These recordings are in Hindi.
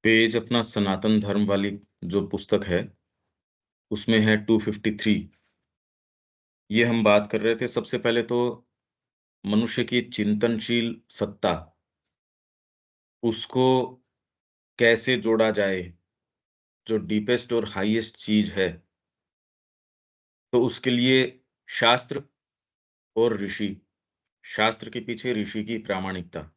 पेज अपना सनातन धर्म वाली जो पुस्तक है, उसमें है 253। ये हम बात कर रहे थे सबसे पहले तो मनुष्य की चिंतनशील सत्ता, उसको कैसे जोड़ा जाए, जो डीपेस्ट और हाईएस्ट चीज़ है, तो उसके लिए शास्त्र और ऋषि, शास्त्र के पीछे ऋषि की प्रामाणिकता,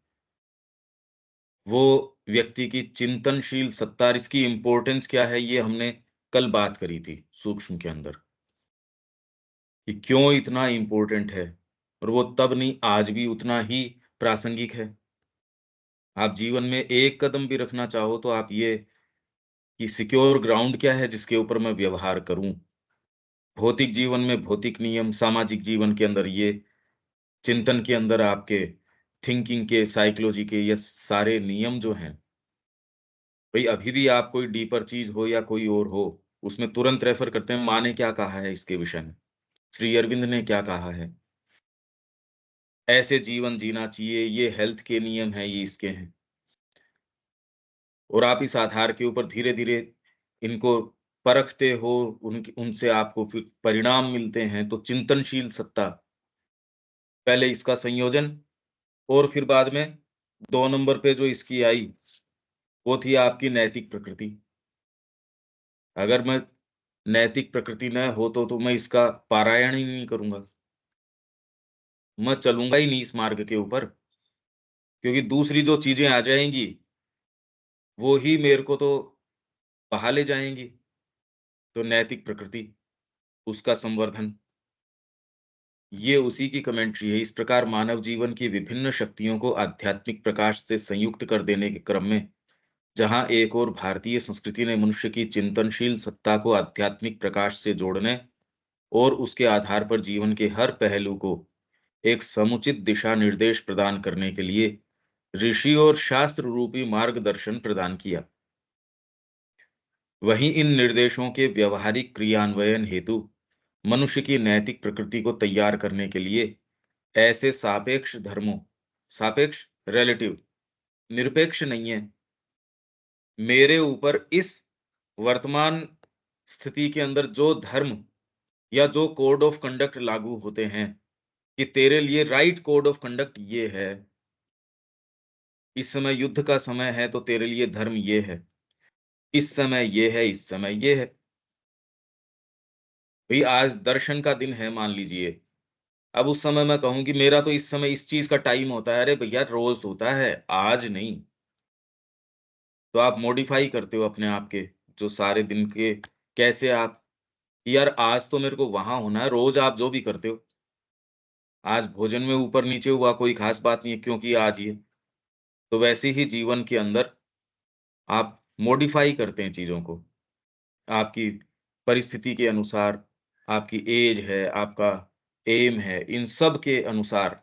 वो व्यक्ति की चिंतनशील सत्ता और इसकी इम्पोर्टेंस क्या है, ये हमने कल बात करी थी सूक्ष्म के अंदर, कि क्यों इतना इम्पोर्टेंट है और वो तब नहीं, आज भी उतना ही प्रासंगिक है। आप जीवन में एक कदम भी रखना चाहो तो आप ये कि सिक्योर ग्राउंड क्या है जिसके ऊपर मैं व्यवहार करूँ। भौतिक जीवन में भौतिक नियम, सामाजिक जीवन के अंदर ये, चिंतन के अंदर आपके थिंकिंग के, साइकोलॉजी के ये सारे नियम जो हैं, भई अभी भी आप कोई डीपर चीज़ हो या कोई और हो, उसमें तुरंत रेफ़र करते हैं माँ ने क्या कहा है इसके विषय में, श्री अरविंद ने क्या कहा है, ऐसे जीवन जीना चाहिए, ये हेल्थ के नियम हैं, ये इसके हैं। और आप इस आधार के ऊपर धीरे-धीरे इनको परखते हो, उनकी उनसे आपको फिर परिणाम मिलते हैं, तो चिंतनशील सत्ता, पहले इसका संयोजन और फिर बाद में 2 नंबर पे जो इसकी आई, वो थी आपकी नैतिक प्रकृति। अगर मैं नैतिक प्रकृति न हो तो मैं इसका पारायण ही नहीं करूँगा। मैं चलूँगा ही नहीं इस मार्ग के ऊपर, क्योंकि दूसरी जो चीज़ें आ जाएँगी, वो ही मेरे को तो बहा ले जाएँगी। तो नैतिक प्रकृति, उसका संवर्धन, ये उसी की कमेंट्री है। इस प्रकार मानव जीवन की विभिन्न शक्तियों को आध्यात्मिक प्रकाश से संयुक्त कर देने के क्रम में, जहाँ एक ओर भारतीय संस्कृति ने मनुष्य की चिंतनशील सत्ता को आध्यात्मिक प्रकाश से जोड़ने और उसके आधार पर जीवन के हर पहलू को एक समुचित दिशा निर्देश प्रदान करने के लिए ऋषि और शास्त्र रूपी मार्गदर्शन प्रदान किया। वहीं इन निर्देशों के व्यवहारिक क्रियान्वयन हेतु मनुष्य की नैतिक प्रकृति को तैयार करने के लिए ऐसे सापेक्ष धर्मों, सापेक्ष, रिलेटिव, निरपेक्ष नहीं है, मेरे ऊपर इस वर्तमान स्थिति के अंदर जो धर्म या जो कोड ऑफ कंडक्ट लागू होते हैं, कि तेरे लिए राइट कोड ऑफ कंडक्ट ये है, इस समय युद्ध का समय है तो तेरे लिए धर्म ये है, इस समय ये है, इस समय ये है। भई आज दर्शन का दिन है मान लीजिए, अब उस समय मैं कहूँ कि मेरा तो इस समय इस चीज़ का टाइम होता है, अरे भैया रोज़ होता है, आज नहीं। तो आप मॉडिफ़ाई करते हो अपने आप के, जो सारे दिन के, कैसे आप, यार आज तो मेरे को वहाँ होना है, रोज़ आप जो भी करते हो, आज भोजन में ऊपर-नीचे हुआ कोई ख़ास बात नहीं है क्योंकि आज ये। तो वैसे ही जीवन के अंदर आप मॉडिफ़ाई करते हैं चीज़ों को, आपकी परिस्थिति के अनुसार, आपकी ऐज है, आपका एम है, इन सब के अनुसार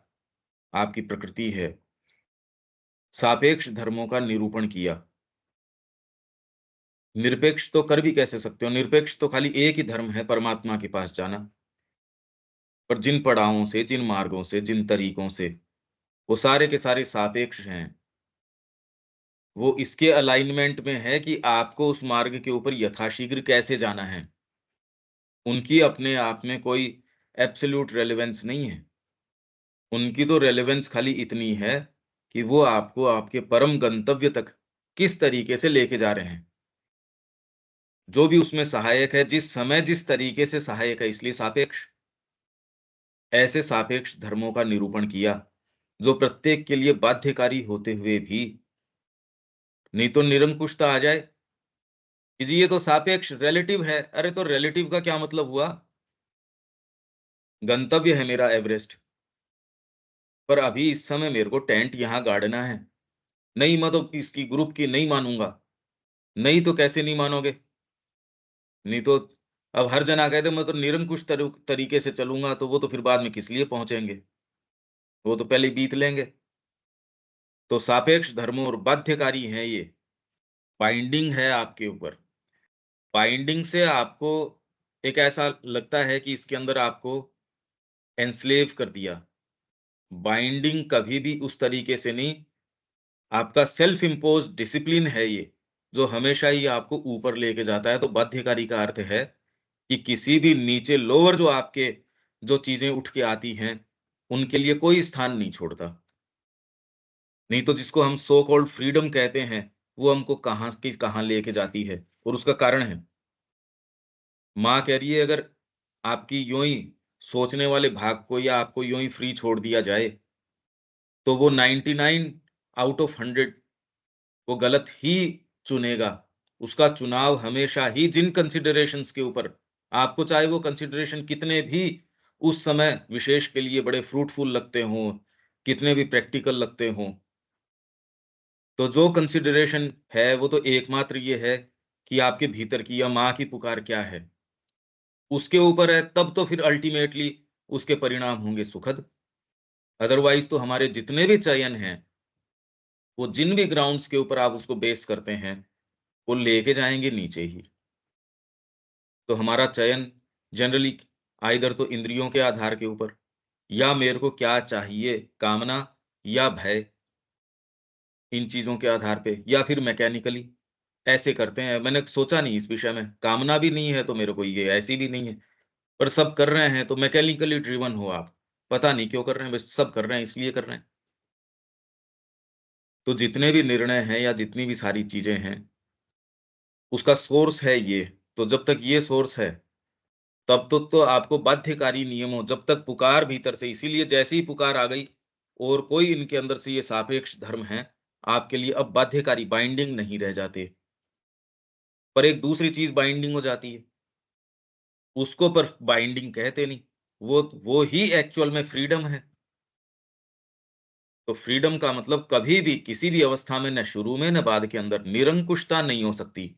आपकी प्रकृति है। सापेक्ष धर्मों का निरूपण किया। निरपेक्ष तो कर भी कैसे सकते हो? निरपेक्ष तो खाली एक ही धर्म है, परमात्मा के पास जाना। पर जिन पड़ावों से, जिन मार्गों से, जिन तरीकों से, वो सारे के सारे सापेक्ष हैं। वो इसके अलाइनमेंट में है कि आपको उस मार्ग के ऊपर यथाशीघ्र कैसे जाना है। उनकी अपने आप में कोई एब्सोल्यूट रेलेवेंस नहीं है। उनकी तो रेलेवेंस खाली इतनी है कि वो आपको आपके परम गंतव्य तक किस तरीके से लेके जा रहे हैं। जो भी उसमें सहायक है, जिस समय, जिस तरीके से सहायक है, इसलिए सापेक्ष। ऐसे सापेक्ष धर्मों का निरूपण किया, जो प्रत्येक के लिए बाध्यकारी होते हुए भी, नहीं तो निरंकुशता आ जाए कि जी ये तो सापेक्ष रिलेटिव है। अरे तो रिलेटिव का क्या मतलब हुआ? गंतव्य है मेरा एवरेस्ट, पर अभी इस समय मेरे को टेंट यहाँ गाड़ना है। नहीं, मैं तो इसकी ग्रुप की नहीं मानूँगा। नहीं तो कैसे नहीं मानोगे? नहीं तो अब हर जना कह दे मैं तो निरंकुश तरीके से चलूँगा, तो वो तो फिर बाद में किस लिए पहुँचेंगे? वो तो पहले ही बीत लेंगे। तो सापेक्ष धर्मों और बाध्यकारी हैं ये, बाइंडिंग है आपके ऊपर। बाइंडिंग से आपको एक ऐसा लगता है कि इसके अंदर आपको एनस्लेव कर दिया। बाइंडिंग कभी भी उस तरीके से नहीं, आपका सेल्फ इम्पोज्ड डिसिप्लिन है ये। जो हमेशा ही आपको ऊपर लेके जाता है। तो बाध्यकारी का अर्थ है कि किसी भी नीचे लोअर जो आपके जो चीज़ें उठ के आती हैं, उनके लिए कोई स्थान नहीं छोड़ता। नहीं तो जिसको हम सो कॉल्ड फ्रीडम कहते हैं, वो हमको कहाँ की कहाँ लेके जाती है और उसका कारण है, माँ कह रही है अगर आपकी यूँ ही सोचने वाले भाग को या आपको यूँ ही फ्री छोड़ दिया जाए, तो वो 99 आउट ऑफ 100 वो गलत ही चुनेगा। उसका चुनाव हमेशा ही जिन कंसिडरेशंस के ऊपर आपको चाहे वो कंसिडरेशन कितने भी उस समय विशेष के लिए बड़े फ्रूटफुल लगते हों, कितने भी प्रैक्टिकल लगते हों, तो जो कंसिडरेशन है वो तो एकमात्र ये है कि आपके भीतर की या माँ की पुकार क्या है, उसके ऊपर है तब तो फिर अल्टीमेटली उसके परिणाम होंगे सुखद। अदरवाइज़ तो हमारे जितने भी चयन हैं, वो जिन भी ग्राउंड्स के ऊपर आप उसको बेस करते हैं, वो लेके जाएँगे नीचे ही। तो हमारा चयन जनरली आइदर तो इंद्रियों के आधार के ऊपर या मेरे को क्या चाहिए, कामना या भय, इन चीज़ों के आधार पे या फिर मैकेनिकली ऐसे करते हैं। मैंने सोचा नहीं इस विषय में, कामना भी नहीं है तो मेरे को ये ऐसी भी नहीं है, पर सब कर रहे हैं तो मैकेनिकली ड्रिवन हो आप। पता नहीं क्यों कर रहे हैं, बस सब कर रहे हैं इसलिए कर रहे हैं। तो जितने भी निर्णय हैं या जितनी भी सारी चीज़ें हैं, उसका सोर्स है ये। तो जब तक ये सोर्स है, तब तो आपको बाध्यकारी नियमों जब तक पुकार भीतर से इसीलिए जैसे ही पुकार आ गई और कोई इनके अंदर से ये सापेक्ष धर्म है, आपके लिए अब बाध्यकारी बाइंडिंग नहीं रह जाते। पर एक दूसरी चीज़ बाइंडिंग हो जाती है, उसको पर बाइंडिंग कहते नहीं। वो ही एक्चुअल में फ्रीडम है। तो फ्रीडम का मतलब कभी भी किसी भी अवस्था में न शुरू में न बाद के अंदर निरंकुशता नहीं हो सकती।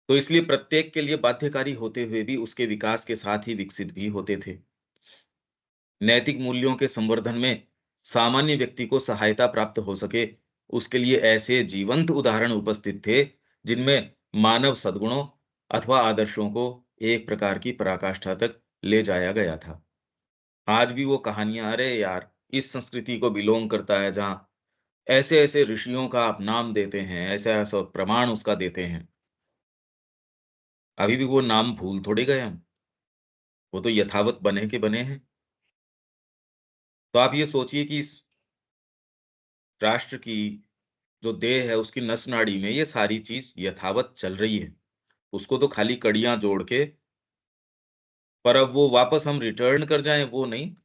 तो इसलिए प्रत्येक के लिए बाध्यकारी होते हुए भी उसके विकास के साथ ही विकसित भी होते थे। नैतिक मूल्यों के संवर्धन में सामान्य व्यक्ति को सहायता प्राप्त हो सके, उसके लिए ऐसे जीवंत उदाहरण उपस्थित थे, जिनमें मानव सद्गुणों अथवा आदर्शों को एक प्रकार की पराकाष्ठा तक ले जाया गया था। आज भी वो कहानियाँ अरे यार! इस संस्कृति को बिलॉन्ग करता है जहाँ ऐसे-ऐसे ऋषियों का आप नाम देते हैं, ऐसा-ऐसा प्रमाण उसका देते हैं। अभी भी वो नाम भूल थोड़ी गए हम, वो तो यथावत बने के बने हैं। तो आप ये सोचिए कि इस राष्ट्र की जो देह है उसकी नस-नाड़ी में ये सारी चीज़ यथावत चल रही है। उसको तो खाली कड़ियाँ जोड़ के पर अब वो वापस हम रिटर्न कर जाएँ वो नहीं।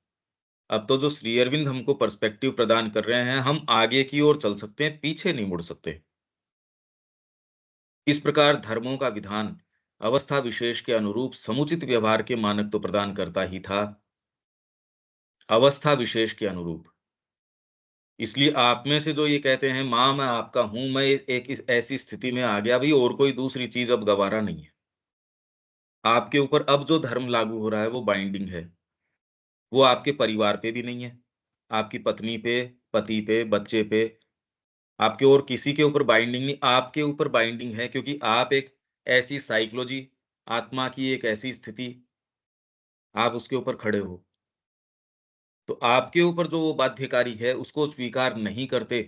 अब तो जो श्री अरविंद हमको पर्सपेक्टिव प्रदान कर रहे हैं, हम आगे की ओर चल सकते हैं, पीछे नहीं मुड़ सकते। इस प्रकार धर्मों का विधान अवस्था विशेष के अनुरूप समुचित व्यवहार के मानक तो प्रदान करता ही था, अवस्था विशेष के अनुरूप। इसलिए आप में से जो ये कहते हैं, माँ मैं आपका हूँ, मैं एक इस ऐसी स्थिति में आ गया, भई और कोई दूसरी चीज़ अब गँवारा नहीं है। आपके ऊपर अब जो धर्म लागू हो रहा है, वो बाइंडिंग है। वो आपके परिवार पे भी नहीं है, आपकी पत्नी पे, पति पे, बच्चे पे, आपके और किसी के ऊपर बाइंडिंग नहीं, आपके ऊपर बाइंडिंग है क्योंकि आप एक ऐसी साइकोलॉजी, आत्मा की एक ऐसी स्थिति, आप उसके ऊपर खड़े हो। तो आपके ऊपर जो वो बाध्यकारी है, उसको स्वीकार नहीं करते,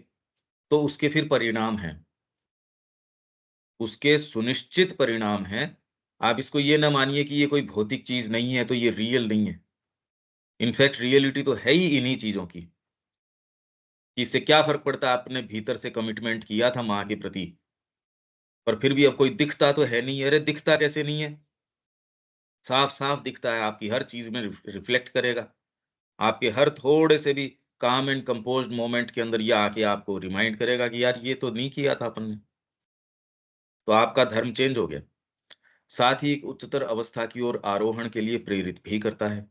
तो उसके फिर परिणाम हैं। उसके सुनिश्चित परिणाम हैं। आप इसको ये ना मानिए कि ये कोई भौतिक चीज़ नहीं है, तो ये रियल नहीं है। इनफैक्ट रियलिटी तो है ही इन्हीं चीज़ों की। कि इससे क्या फ़र्क पड़ता है आपने भीतर से कमिटमेंट किया था माँ के प्रति, पर फिर भी अब कोई दिखता तो है नहीं। अरे! दिखता कैसे नहीं है? साफ-साफ दिखता है, आपकी हर चीज़ में रिफ्लेक्ट करेगा। आपके हर थोड़े से भी काम एंड कंपोज्ड मोमेंट के अंदर ये आके आपको रिमाइंड करेगा कि यार ये तो नहीं किया था अपन ने। तो आपका धर्म चेंज हो गया। साथ ही एक उच्चतर अवस्था की ओर आरोहण के लिए प्रेरित भी करता है,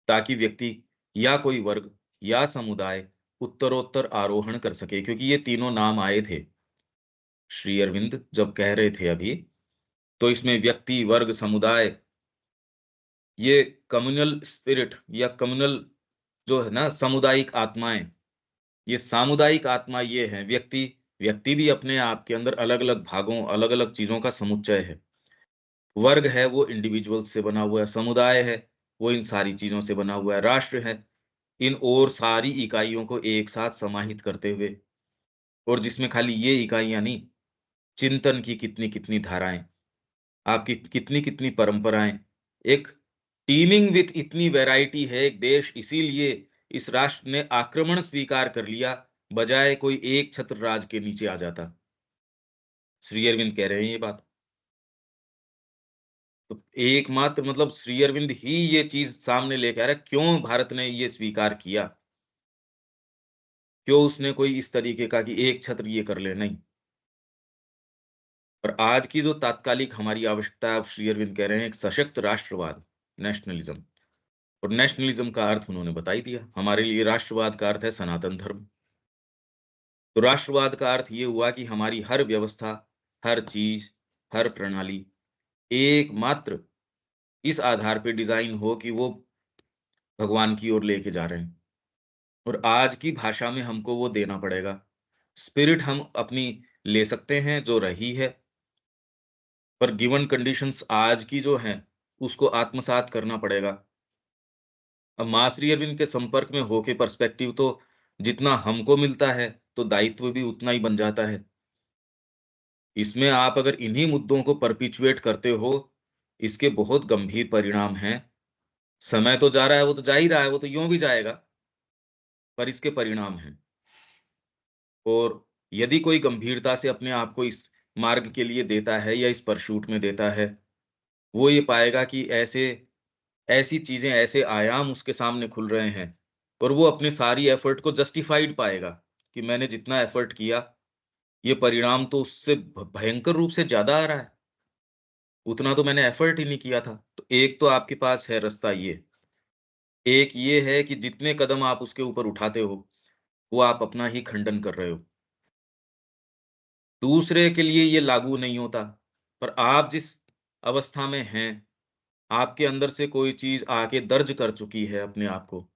ताकि व्यक्ति या कोई वर्ग या समुदाय उत्तरोत्तर आरोहण कर सके क्योंकि ये तीनों नाम आए थे। श्री अरविंद जब कह रहे थे अभी, तो इसमें व्यक्ति, वर्ग, समुदाय, ये कम्युनल स्पिरिट या कम्युनल जो है ना सामुदायिक आत्माएँ, ये सामुदायिक आत्मा ये है, व्यक्ति व्यक्ति भी अपने आप के अंदर अलग-अलग भागों, अलग-अलग चीज़ों का समुच्चय है। वर्ग है वो इंडिविजुअल्स से बना हुआ है, समुदाय है, वो इन सारी चीज़ों से बना हुआ है, राष्ट्र है, इन और सारी इकाइयों को एक साथ समाहित करते हुए और जिसमें खाली ये इकाइयाँ नहीं, चिंतन की कितनी-कितनी धाराएँ, आपकी कितनी-कितनी परंपराएँ, एक टीमिंग विथ इतनी वैरायटी है एक देश, इसीलिए इस राष्ट्र ने आक्रमण स्वीकार कर लिया, बजाय कोई एक छत्र राज के नीचे आ जाता। श्री अरविंद कह रहे हैं ये बात। तो एकमात्र मतलब श्री अरविंद ही ये चीज़ सामने लेके आ रहा है, क्यों भारत ने ये स्वीकार किया? क्यों उसने कोई इस तरीके का कि एक छत्र ये कर ले? नहीं। और आज की जो तात्कालिक हमारी आवश्यकता है, अब श्री अरविंद कह रहे हैं, एक सशक्त राष्ट्रवाद, नेशनलिज़्म। और नेशनलिज़्म का अर्थ उन्होंने बता ही दिया। हमारे लिए राष्ट्रवाद का अर्थ है सनातन धर्म। तो राष्ट्रवाद का अर्थ ये हुआ कि हमारी हर व्यवस्था, हर चीज़, हर प्रणाली एकमात्र इस आधार पे डिज़ाइन हो कि वो भगवान की ओर लेके जा रहे हैं। और आज की भाषा में हमको वो देना पड़ेगा। स्पिरिट हम अपनी ले सकते हैं जो रही है, पर गिवन कंडीशंस आज की जो हैं, उसको आत्मसात करना पड़ेगा। अब माँ श्री अरविंद के संपर्क में होके पर्सपेक्टिव तो जितना हमको मिलता है, तो दायित्व भी उतना ही बन जाता है। इसमें आप अगर इन्हीं मुद्दों को परपेचुएट करते हो, इसके बहुत गंभीर परिणाम हैं। समय तो जा रहा है, वो तो जा ही रहा है, वो तो यूँ भी जाएगा, पर इसके परिणाम हैं। और यदि कोई गंभीरता से अपने आप को इस मार्ग के लिए देता है या इस परस्यूट में देता है, वो ये पाएगा कि ऐसी चीज़ें, ऐसे आयाम उसके सामने खुल रहे हैं और वो अपनी सारी एफर्ट को जस्टिफाइड पाएगा कि मैंने जितना एफर्ट किया, ये परिणाम तो उससे भयंकर रूप से ज़्यादा आ रहा है। उतना तो मैंने एफर्ट ही नहीं किया था। तो एक तो आपके पास है रास्ता ये, एक ये है कि जितने कदम आप उसके ऊपर उठाते हो, वो आप अपना ही खंडन कर रहे हो। दूसरे के लिए ये लागू नहीं होता, पर आप जिस अवस्था में हैं, आपके अंदर से कोई चीज़ आके दर्ज कर चुकी है अपने आप को।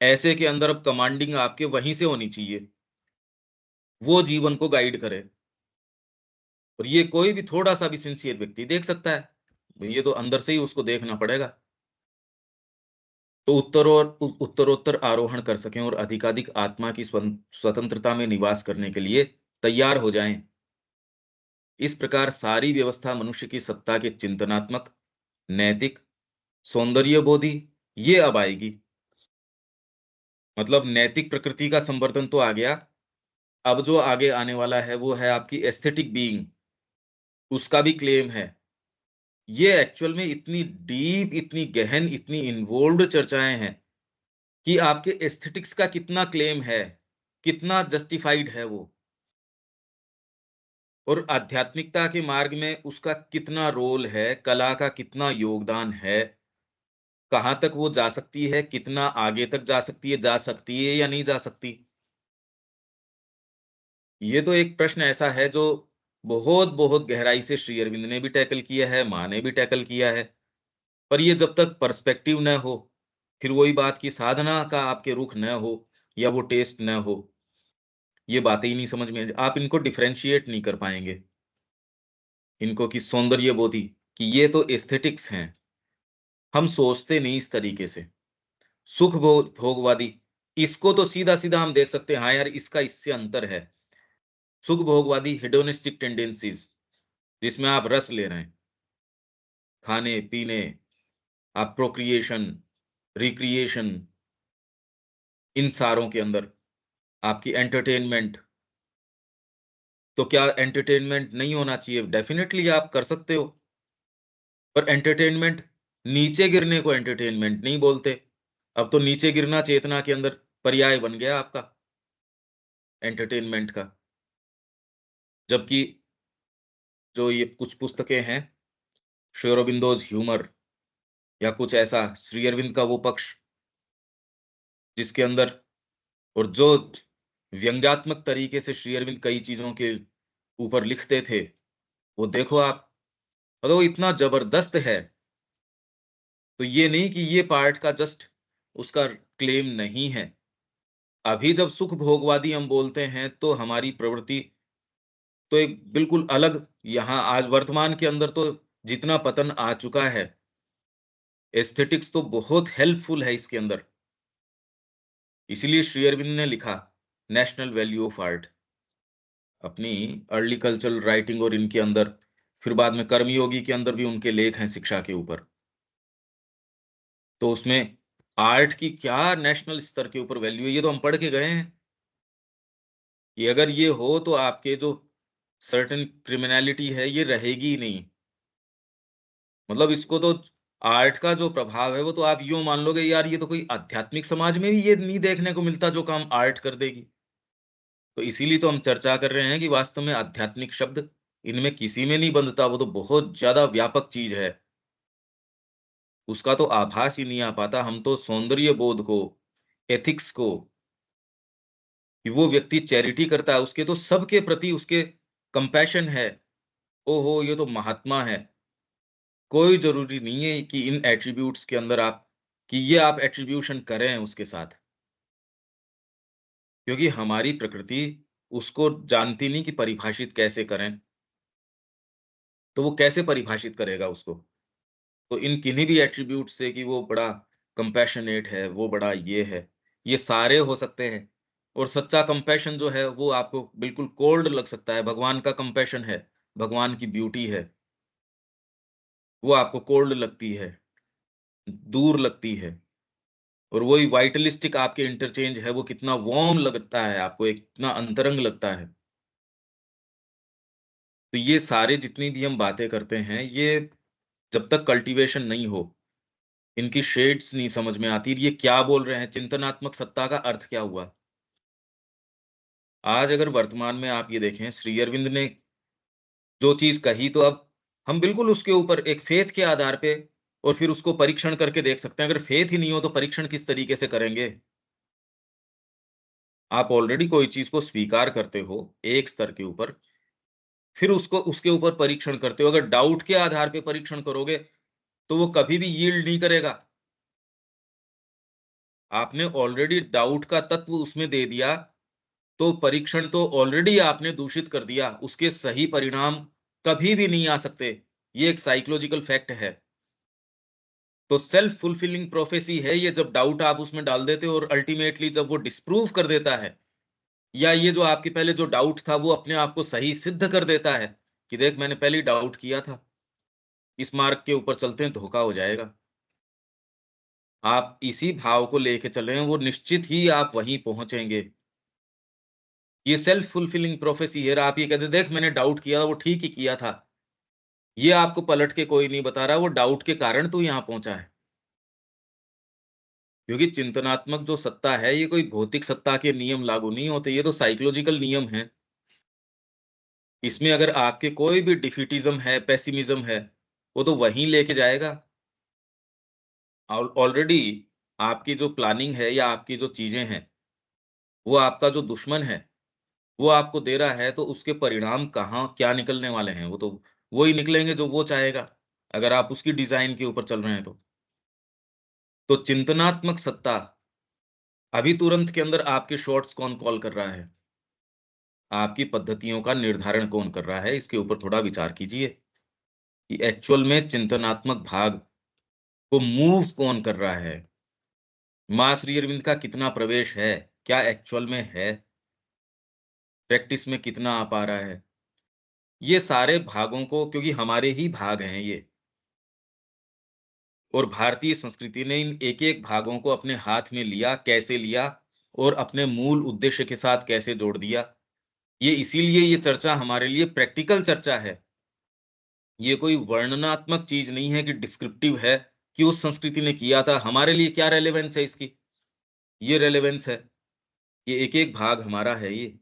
ऐसे के अंदर अब कमांडिंग आपके वहीं से होनी चाहिए, वो जीवन को गाइड करे। और ये कोई भी थोड़ा-सा भी सिंसियर व्यक्ति देख सकता है। ये तो अंदर से ही उसको देखना पड़ेगा। तो उत्तरोत्तर आरोहण कर सकें और अधिकाधिक आत्मा की स्वतंत्रता में निवास करने के लिए तैयार हो जाएँ। इस प्रकार सारी व्यवस्था मनुष्य की सत्ता के चिंतनात्मक, नैतिक, सौंदर्यबोधी ये अब आएगी। मतलब नैतिक प्रकृति का संवर्धन तो आ गया, अब जो आगे आने वाला है वो है आपकी एस्थेटिक बीइंग, उसका भी क्लेम है। ये एक्चुअल में इतनी डीप, इतनी गहन, इतनी इन्वॉल्व्ड चर्चाएँ हैं कि आपके एस्थेटिक्स का कितना क्लेम है, कितना जस्टिफाइड है वो और आध्यात्मिकता के मार्ग में उसका कितना रोल है, कला का कितना योगदान है, कहाँ तक वो जा सकती है, कितना आगे तक जा सकती है या नहीं जा सकती। ये तो एक प्रश्न ऐसा है जो बहुत-बहुत गहराई से श्री अरविंद ने भी टैकल किया है, माँ ने भी टैकल किया है। पर ये जब तक पर्सपेक्टिव न हो, फिर वही बात कि साधना का आपके रुख न हो या वो टेस्ट न हो, ये बातें ही नहीं समझ में आप इनको डिफरेंशिएट नहीं कर पाएँगे। इनको कि सौंदर्य बोधी कि ये तो एस्थेटिक्स हैं। हम सोचते नहीं इस तरीके से। सुख भोगवादी इसको तो सीधा-सीधा हम देख सकते हैं, हाँ यार इसका इससे अंतर है। सुख भोगवादी हेडोनिस्टिक टेंडेंसीज़ जिसमें आप रस ले रहे हैं, खाने-पीने, आप प्रोक्रिएशन, रिक्रिएशन इन सारों के अंदर आपकी एंटरटेनमेंट, तो क्या एंटरटेनमेंट नहीं होना चाहिए? डेफ़िनेटली आप कर सकते हो, पर एंटरटेनमेंट नीचे गिरने को एंटरटेनमेंट नहीं बोलते। अब तो नीचे गिरना चेतना के अंदर पर्याय बन गया आपका एंटरटेनमेंट का। जबकि जो ये कुछ पुस्तकें हैं, श्री अरबिंदोज़ ह्यूमर या कुछ ऐसा श्री अरविंद का वो पक्ष जिसके अंदर और जो व्यंग्यात्मक तरीके से श्री अरविंद कई चीज़ों के ऊपर लिखते थे, वो देखो आप, मतलब वो इतना ज़बरदस्त है, तो ये नहीं कि ये पार्ट का जस्ट उसका क्लेम नहीं है। अभी जब सुख भोगवादी हम बोलते हैं, तो हमारी प्रवृत्ति तो एक बिल्कुल अलग यहाँ आज वर्तमान के अंदर तो जितना पतन आ चुका है, एस्थेटिक्स तो बहुत हेल्पफुल है इसके अंदर। इसीलिए श्री अरविंद ने लिखा, नेशनल वैल्यू ऑफ आर्ट। अपनी अर्ली कल्चरल राइटिंग और इनके अंदर, फिर बाद में कर्मयोगी के अंदर भी उनके लेख हैं शिक्षा के ऊपर। तो उसमें आर्ट की क्या नेशनल स्तर के ऊपर वैल्यू है, ये तो हम पढ़ के गए हैं कि अगर ये हो तो आपके जो सर्टेन क्रिमिनैलिटी है ये रहेगी ही नहीं। मतलब इसको तो आर्ट का जो प्रभाव है वो तो आप यूँ मान लोगे यार ये तो कोई आध्यात्मिक समाज में भी ये नहीं देखने को मिलता जो काम आर्ट कर देगी। तो इसीलिए तो हम चर्चा कर रहे हैं कि वास्तव में आध्यात्मिक शब्द इनमें किसी में नहीं बंधता, वो तो बहुत ज़्यादा व्यापक चीज़ है। उसका तो आभास ही नहीं आ पाता। हम तो सौंदर्य बोध को, एथिक्स को, कि वो व्यक्ति चैरिटी करता है, उसके तो सबके प्रति उसके कंपैशन है। ओहो! ये तो महात्मा है। कोई ज़रूरी नहीं है कि इन एट्रिब्यूट्स के अंदर आप कि ये आप एट्रिब्यूशन करें उसके साथ। क्योंकि हमारी प्रकृति उसको जानती नहीं कि परिभाषित कैसे करें, तो वो कैसे परिभाषित करेगा उसको? तो इन किन्हीं भी एट्रिब्यूट से कि वो बड़ा कंपैशनेट है, वो बड़ा ये सारे हो सकते हैं। और सच्चा कंपैशन जो है, वो आपको बिल्कुल कोल्ड लग सकता है। भगवान का कंपैशन है, भगवान की ब्यूटी है, वो आपको कोल्ड लगती है, दूर लगती है। और वही वाइटलिस्टिक आपके इंटरचेंज है, वो कितना वार्म लगता है आपको, एक कितना अंतरंग लगता है। तो ये सारे जितनी भी हम बातें करते हैं, ये जब तक कल्टीवेशन नहीं हो, इनकी शेड्स नहीं समझ में आती, ये क्या बोल रहे हैं, चिंतनात्मक सत्ता का अर्थ क्या हुआ? आज अगर वर्तमान में आप ये देखें, श्री अरविंद ने जो चीज़ कही, तो अब हम बिल्कुल उसके ऊपर एक फेथ के आधार पे और फिर उसको परीक्षण करके देख सकते हैं। अगर फेथ ही नहीं हो, तो परीक्षण किस तरीके से करेंगे? आप ऑलरेडी कोई चीज़ को स्वीकार करते हो, एक स्तर के ऊपर, फिर उसको उसके ऊपर परीक्षण करते हो। अगर डाउट के आधार पे परीक्षण करोगे, तो वो कभी भी यील्ड नहीं करेगा। आपने ऑलरेडी डाउट का तत्व उसमें दे दिया, तो परीक्षण तो ऑलरेडी आपने दूषित कर दिया, उसके सही परिणाम कभी भी नहीं आ सकते। ये एक साइकोलॉजिकल फैक्ट है। तो सेल्फ फुलफिलिंग प्रोफेसी है ये, जब डाउट आप उसमें डाल देते हो और अल्टीमेटली जब वो डिस्प्रूव कर देता है, या ये जो आपके पहले जो डाउट था वो अपने आप को सही सिद्ध कर देता है, कि देख मैंने पहले ही डाउट किया था, इस मार्ग के ऊपर चलते हैं धोखा हो जाएगा। आप इसी भाव को लेके चलें, वो निश्चित ही आप वहीं पहुँचेंगे। ये सेल्फ फुलफिलिंग प्रोफेसी है। आप ये कहते देख मैंने डाउट किया था, वो ठीक ही किया था। ये आपको पलट के कोई नहीं बता रहा, वो डाउट के कारण तू यहाँ पहुँचा है। क्योंकि चिंतनात्मक जो सत्ता है, ये कोई भौतिक सत्ता के नियम लागू नहीं होते, ये तो साइकोलॉजिकल नियम हैं। इसमें अगर आपके कोई भी डिफीटिज़्म है, पेसिमिज़्म है, वो तो वहीं लेके जाएगा। ऑलरेडी आपकी जो प्लानिंग है या आपकी जो चीज़ें हैं, वो आपका जो दुश्मन है, वो आपको दे रहा है, तो उसके परिणाम कहाँ क्या निकलने वाले हैं, वो तो वो ही निकलेंगे जो वो चाहेगा, अगर आप उसकी डिज़ाइन के ऊपर चल रहे हैं तो। तो चिंतनात्मक सत्ता, अभी तुरंत के अंदर आपके शॉट्स कौन कॉल कर रहा है? आपकी पद्धतियों का निर्धारण कौन कर रहा है? इसके ऊपर थोड़ा विचार कीजिए, कि एक्चुअल में चिंतनात्मक भाग को मूव कौन कर रहा है? माँ श्री अरविंद का कितना प्रवेश है? क्या एक्चुअल में है? प्रैक्टिस में कितना आ पा रहा है? ये सारे भागों को, क्योंकि हमारे ही भाग हैं ये, और भारतीय संस्कृति ने इन एक-एक भागों को अपने हाथ में लिया, कैसे लिया और अपने मूल उद्देश्य के साथ कैसे जोड़ दिया। ये इसीलिए ये चर्चा हमारे लिए प्रैक्टिकल चर्चा है। ये कोई वर्णनात्मक चीज़ नहीं है कि डिस्क्रिप्टिव है, कि उस संस्कृति ने किया था, हमारे लिए क्या रेलेवेंस है इसकी? ये रेलेवेंस है। ये एक-एक भाग हमारा है ये,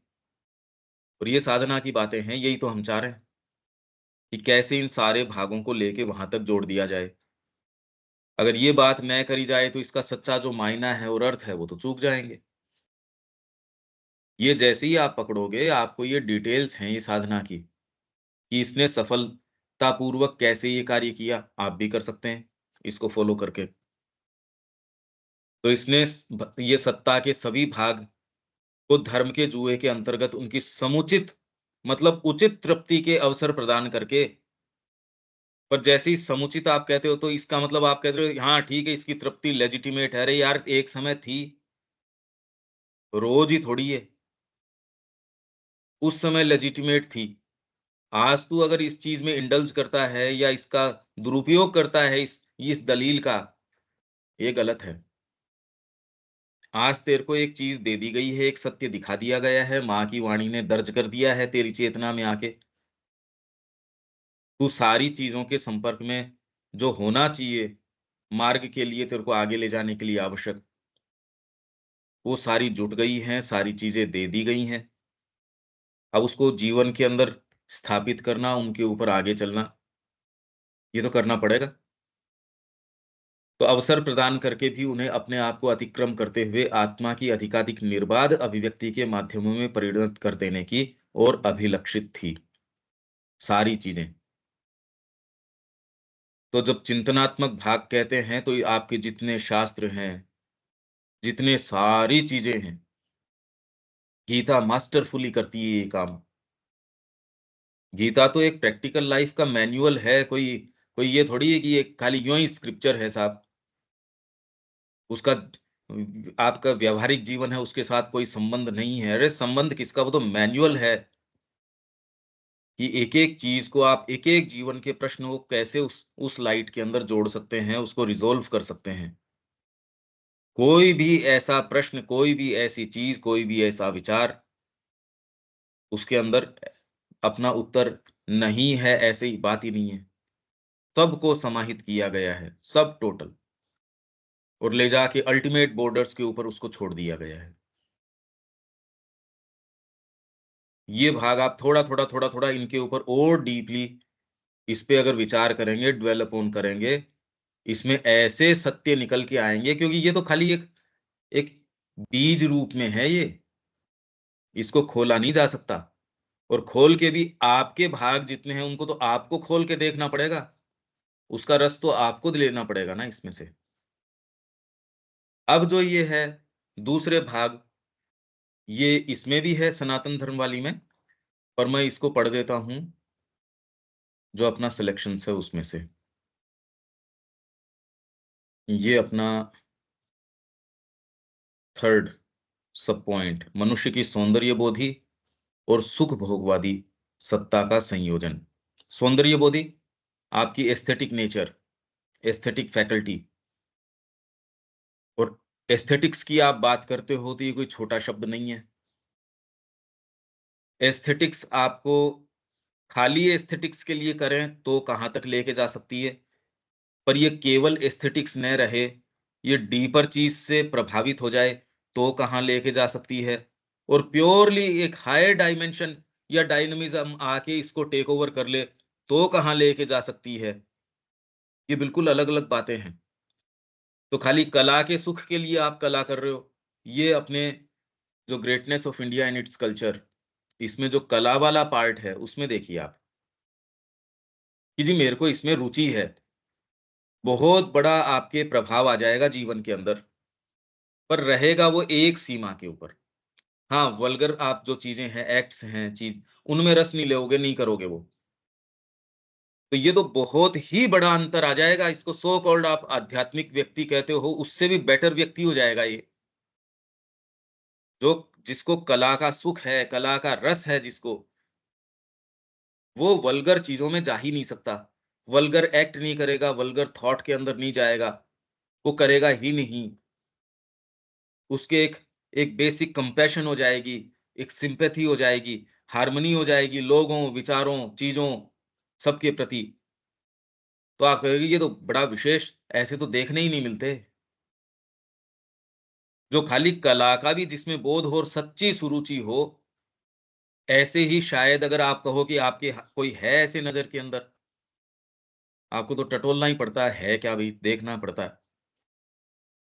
और ये साधना की बातें हैं, यही तो हम चाह रहे हैं, कि कैसे इन सारे भागों को लेके वहाँ तक जोड़ दिया जाए। अगर ये बात न करी जाए, तो इसका सच्चा जो मायना है और अर्थ है, वो तो चूक जाएँगे। ये जैसे ही आप पकड़ोगे, आपको ये डिटेल्स हैं ये साधना की, कि इसने सफलतापूर्वक कैसे ये कार्य किया, आप भी कर सकते हैं, इसको फ़ॉलो करके। तो इसने ये सत्ता के सभी भाग को धर्म के जुए के अंतर्गत उनकी समुचित, मतलब उचित तृप्ति के अवसर प्रदान करके, पर जैसे ही समुचित आप कहते हो, तो इसका मतलब आप कहते हो हाँ ठीक है, इसकी तृप्ति लेजिटिमेट है। अरे यार, एक समय थी, रोज ही थोड़ी है। उस समय लेजिटिमेट थी। आज तू अगर इस चीज़ में इंडल्ज करता है या इसका दुरुपयोग करता है इस दलील का, ये गलत है। आज तेरे को एक चीज़ दे दी गई है, एक सत्य दिखा दिया गया है, माँ की वाणी ने दर्ज कर दिया है तेरी चेतना में आके। तू सारी चीज़ों के संपर्क में जो होना चाहिए, मार्ग के लिए तेरे को आगे ले जाने के लिए आवश्यक, वो सारी जुट गई हैं, सारी चीज़ें दे दी गई हैं। अब उसको जीवन के अंदर स्थापित करना, उनके ऊपर आगे चलना, ये तो करना पड़ेगा। तो अवसर प्रदान करके भी उन्हें अपने आप को अतिक्रम करते हुए आत्मा की अधिकाधिक निर्बाध अभिव्यक्ति के माध्यमों में परिणत कर देने की ओर अभिलक्षित थी, सारी चीज़ें। तो जब चिंतनात्मक भाग कहते हैं, तो ये आपके जितने शास्त्र हैं, जितने सारी चीज़ें हैं, गीता मास्टरफुली करती है ये काम। गीता तो एक प्रैक्टिकल लाइफ का मैनुअल है, कोई कोई ये थोड़ी है कि ये खाली यूँ ही स्क्रिप्चर है साहब। उसका आपका व्यावहारिक जीवन है, उसके साथ कोई संबंध नहीं है। अरे संबंध किसका, वो तो मैनुअल है कि एक-एक चीज़ को आप एक-एक जीवन के प्रश्न को कैसे उस लाइट के अंदर जोड़ सकते हैं, उसको रिज़ॉल्व कर सकते हैं। कोई भी ऐसा प्रश्न, कोई भी ऐसी चीज़, कोई भी ऐसा विचार उसके अंदर अपना उत्तर नहीं है, ऐसी बात ही नहीं है। सबको समाहित किया गया है, सब टोटल, और ले जाके अल्टीमेट बॉर्डर्स के ऊपर उसको छोड़ दिया गया है। ये भाग आप थोड़ा-थोड़ा, थोड़ा-थोड़ा इनके ऊपर और डीपली इस पे अगर विचार करेंगे, ड्वेल अपॉन करेंगे, इसमें ऐसे सत्य निकल के आएँगे, क्योंकि ये तो खाली एक एक बीज रूप में है ये, इसको खोला नहीं जा सकता, और खोल के भी आपके भाग जितने हैं उनको तो आपको खोल के देखना पड़ेगा, उसका रस तो आपको लेना पड़ेगा ना इसमें से। अब जो ये है दूसरे भाग, ये इसमें भी है सनातन धर्म वाली में, पर मैं इसको पढ़ देता हूँ, जो अपना सिलेक्शंस है उसमें से। ये अपना 3rd सब पॉइंट, मनुष्य की सौंदर्य बोधि और सुख भोगवादी सत्ता का संयोजन। सौंदर्य बोधि, आपकी एस्थेटिक नेचर, एस्थेटिक फैकल्टी, और एस्थेटिक्स की आप बात करते हो तो ये कोई छोटा शब्द नहीं है। एस्थेटिक्स आपको खाली एस्थेटिक्स के लिए करें तो कहाँ तक लेके जा सकती है, पर ये केवल एस्थेटिक्स न रहे, ये डीपर चीज़ से प्रभावित हो जाए तो कहाँ लेके जा सकती है, और प्योरली एक हायर डायमेंशन या डायनामिज़्म आके इसको टेक ओवर कर ले, तो कहाँ लेके जा सकती है। ये बिल्कुल अलग-अलग बातें हैं। तो खाली कला के सुख के लिए आप कला कर रहे हो, ये अपने जो greatness of India and its culture, इसमें जो कला वाला पार्ट है, उसमें देखिए आप कि जी मेरे को इसमें रुचि है, बहुत बड़ा आपके प्रभाव आ जाएगा जीवन के अंदर, पर रहेगा वो एक सीमा के ऊपर। हाँ, वल्गर आप जो चीज़ें हैं, एक्ट्स हैं, उनमें रस नहीं लोगे, नहीं करोगे वो। तो ये तो बहुत ही बड़ा अंतर आ जाएगा, इसको सो कॉल्ड आप आध्यात्मिक व्यक्ति कहते हो, उससे भी बेटर व्यक्ति हो जाएगा ये। जो जिसको कला का सुख है, कला का रस है जिसको, वो वल्गर चीज़ों में जा ही नहीं सकता। वल्गर एक्ट नहीं करेगा, वल्गर थॉट के अंदर नहीं जाएगा, वो करेगा ही नहीं। उसके एक एक बेसिक कंपैशन हो जाएगी, एक सिम्पैथी हो जाएगी, हार्मनी हो जाएगी लोगों, विचारों, चीज़ों, सबके प्रति। तो आप कहोगे ये तो बड़ा विशेष, ऐसे तो देखने ही नहीं मिलते। जो खाली कला का भी जिसमें बोध हो और सच्ची सुरुचि हो, ऐसे ही शायद अगर आप कहो कि आपके कोई है ऐसे नज़र के अंदर, आपको तो टटोलना ही पड़ता है क्या भई, देखना पड़ता है।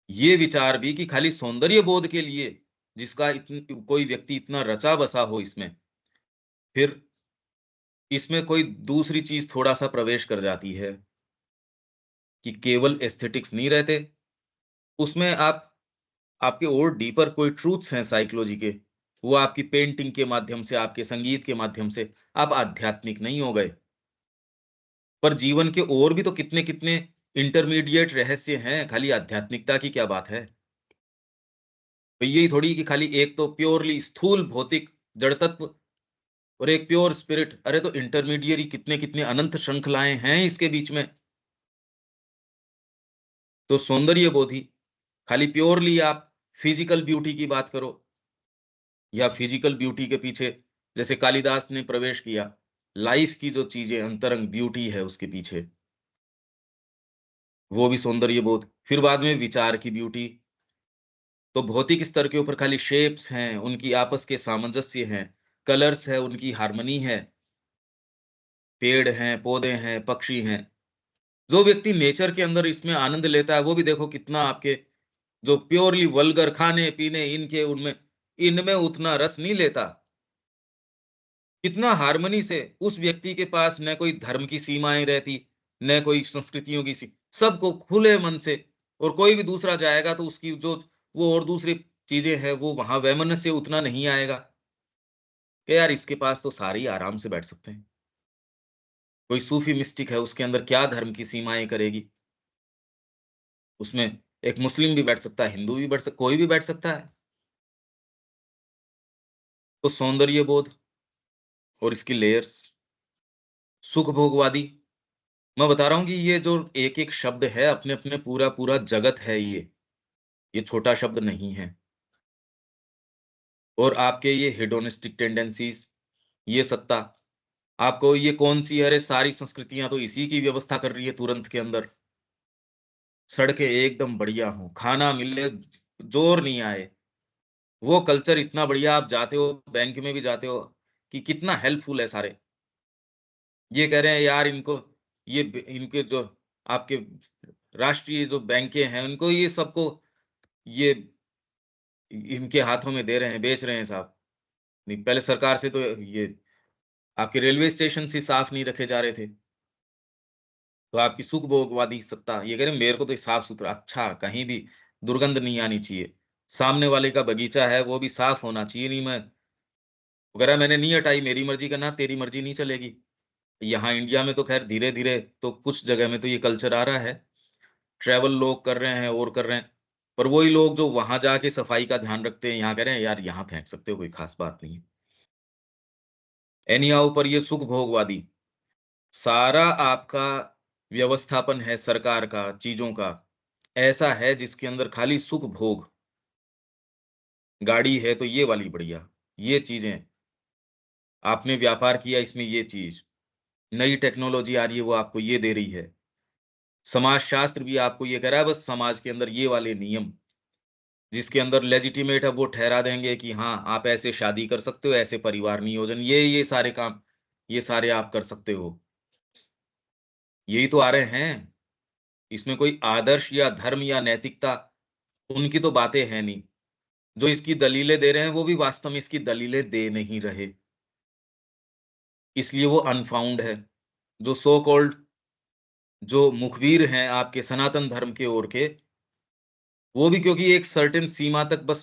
ये विचार भी कि खाली सौंदर्य बोध के लिए जिसका कोई व्यक्ति इतना रचा-बसा हो इसमें, फिर इसमें कोई दूसरी चीज़ थोड़ा-सा प्रवेश कर जाती है कि केवल एस्थेटिक्स नहीं रहते, उसमें आपके और डीपर कोई ट्रूथ्स हैं साइकोलॉजी के, वो आपकी पेंटिंग के माध्यम से, आपके संगीत के माध्यम से, आप आध्यात्मिक नहीं हो गए। पर जीवन के और भी तो कितने-कितने इंटरमीडिएट रहस्य हैं, खाली आध्यात्मिकता की क्या बात है? तो यही थोड़ी कि खाली एक तो प्योरली स्थूल भौतिक जड़ तत्व, और एक प्योर स्पिरिट, अरे तो इंटरमीडियरी कितने-कितने अनंत श्रृंखलाएँ हैं इसके बीच में। तो सौंदर्य बोधि, खाली प्योरली आप फिजिकल ब्यूटी की बात करो या फिजिकल ब्यूटी के पीछे जैसे कालिदास ने प्रवेश किया, लाइफ की जो चीज़ें अंतरंग ब्यूटी है उसके पीछे, वो भी सौंदर्य बोध। फिर बाद में विचार की ब्यूटी, तो भौतिक स्तर के ऊपर खाली शेप्स हैं, उनकी आपस के सामंजस्य हैं, कलर्स है, उनकी हार्मनी है, पेड़ हैं, पौधे हैं, पक्षी हैं। जो व्यक्ति नेचर के अंदर इसमें आनंद लेता है, वो भी देखो कितना आपके जो प्योरली वल्गर खाने-पीने इनके उनमें इनमें उतना रस नहीं लेता। कितना हार्मनी से उस व्यक्ति के पास न कोई धर्म की सीमाएँ रहती, न कोई संस्कृतियों की सबको खुले मन से और कोई भी दूसरा जाएगा तो उसकी जो वो और दूसरी चीज़ें हैं, वो वहाँ वैमनस्य उतना नहीं आएगा कि यार इसके पास तो सारे ही आराम से बैठ सकते हैं। कोई सूफी मिस्टिक है, उसके अंदर क्या धर्म की सीमाएँ करेगी? उसमें एक मुस्लिम भी बैठ सकता है, हिंदू भी बैठ सक कोई भी बैठ सकता है। तो सौंदर्य बोध और इसकी लेयर्स, सुख भोगवादी, मैं बता रहा हूँ कि ये जो एक-एक शब्द है अपने-अपने पूरा-पूरा जगत है ये छोटा शब्द नहीं है। और आपके ये हेडोनिस्टिक टेंडेंसीज़, ये सत्ता, आपको ये कौन-सी अरे सारी संस्कृतियाँ तो इसी की व्यवस्था कर रही है तुरंत के अंदर। सड़कें एकदम बढ़िया हों, खाना मिले, ज़ोर नहीं आए। वो कल्चर इतना बढ़िया आप जाते हो, बैंक में भी जाते हो कि कितना हेल्पफुल है सारे। ये कह रहे हैं यार इनको ये ब इनके जो आपके राष्ट्रीय जो बैंकें हैं, उनको ये सबको ये इनके हाथों में दे रहे हैं, बेच रहे हैं साहब। नहीं, पहले सरकार से तो ये आपके रेलवे स्टेशन ही साफ नहीं रखे जा रहे थे। तो आपकी सुखभोगवादी सत्ता, ये कह रहे हैं मेरे को तो साफ-सुथरा अच्छा कहीं भी दुर्गंध नहीं आनी चाहिए। सामने वाले का बगीचा है, वो भी साफ होना चाहिए, नहीं मैं वो कह रहा है मैंने नहीं हटाई, मेरी मर्ज़ी करना, तेरी मर्ज़ी नहीं चलेगी। यहाँ इंडिया में तो ख़ैर धीरे-धीरे तो कुछ जगह में तो ये कल्चर आ रहा है। ट्रैवल लोग कर रहे हैं और कर रहे हैं। पर वही लोग जो वहाँ जाके सफाई का ध्यान रखते हैं, यहाँ कह रहे हैं यार यहाँ फेंक सकते हो, कोई ख़ास बात नहीं है। एनी हाउ पर ये सुख भोगवादी, सारा आपका व्यवस्थापन है सरकार का, चीज़ों का, ऐसा है जिसके अंदर खाली सुख भोग, गाड़ी है तो ये वाली बढ़िया, ये चीज़ें, आपने व्यापार किया इसमें ये चीज़, नई टेक्नोलॉज़ी आ रही है वो आपको ये दे रही है। समाजशास्त्र भी आपको ये कह रहा है बस समाज के अंदर ये वाले नियम, जिसके अंदर लेजिटिमेट है वो ठहरा देंगे कि हाँ, आप ऐसे शादी कर सकते हो, ऐसे परिवार नियोजन, ये सारे काम, ये सारे आप कर सकते हो। यही तो आ रहे हैं। इसमें कोई आदर्श या धर्म या नैतिकता उनकी तो बातें हैं नहीं। जो इसकी दलीलें दे रहे हैं, वो भी वास्तव में इसकी दलीलें दे नहीं रहे। इसलिए वो अनफाउंड है। जो सो कॉल्ड जो मुखबिर हैं आपके सनातन धर्म के ओर के, वो भी क्योंकि एक सर्टेन सीमा तक बस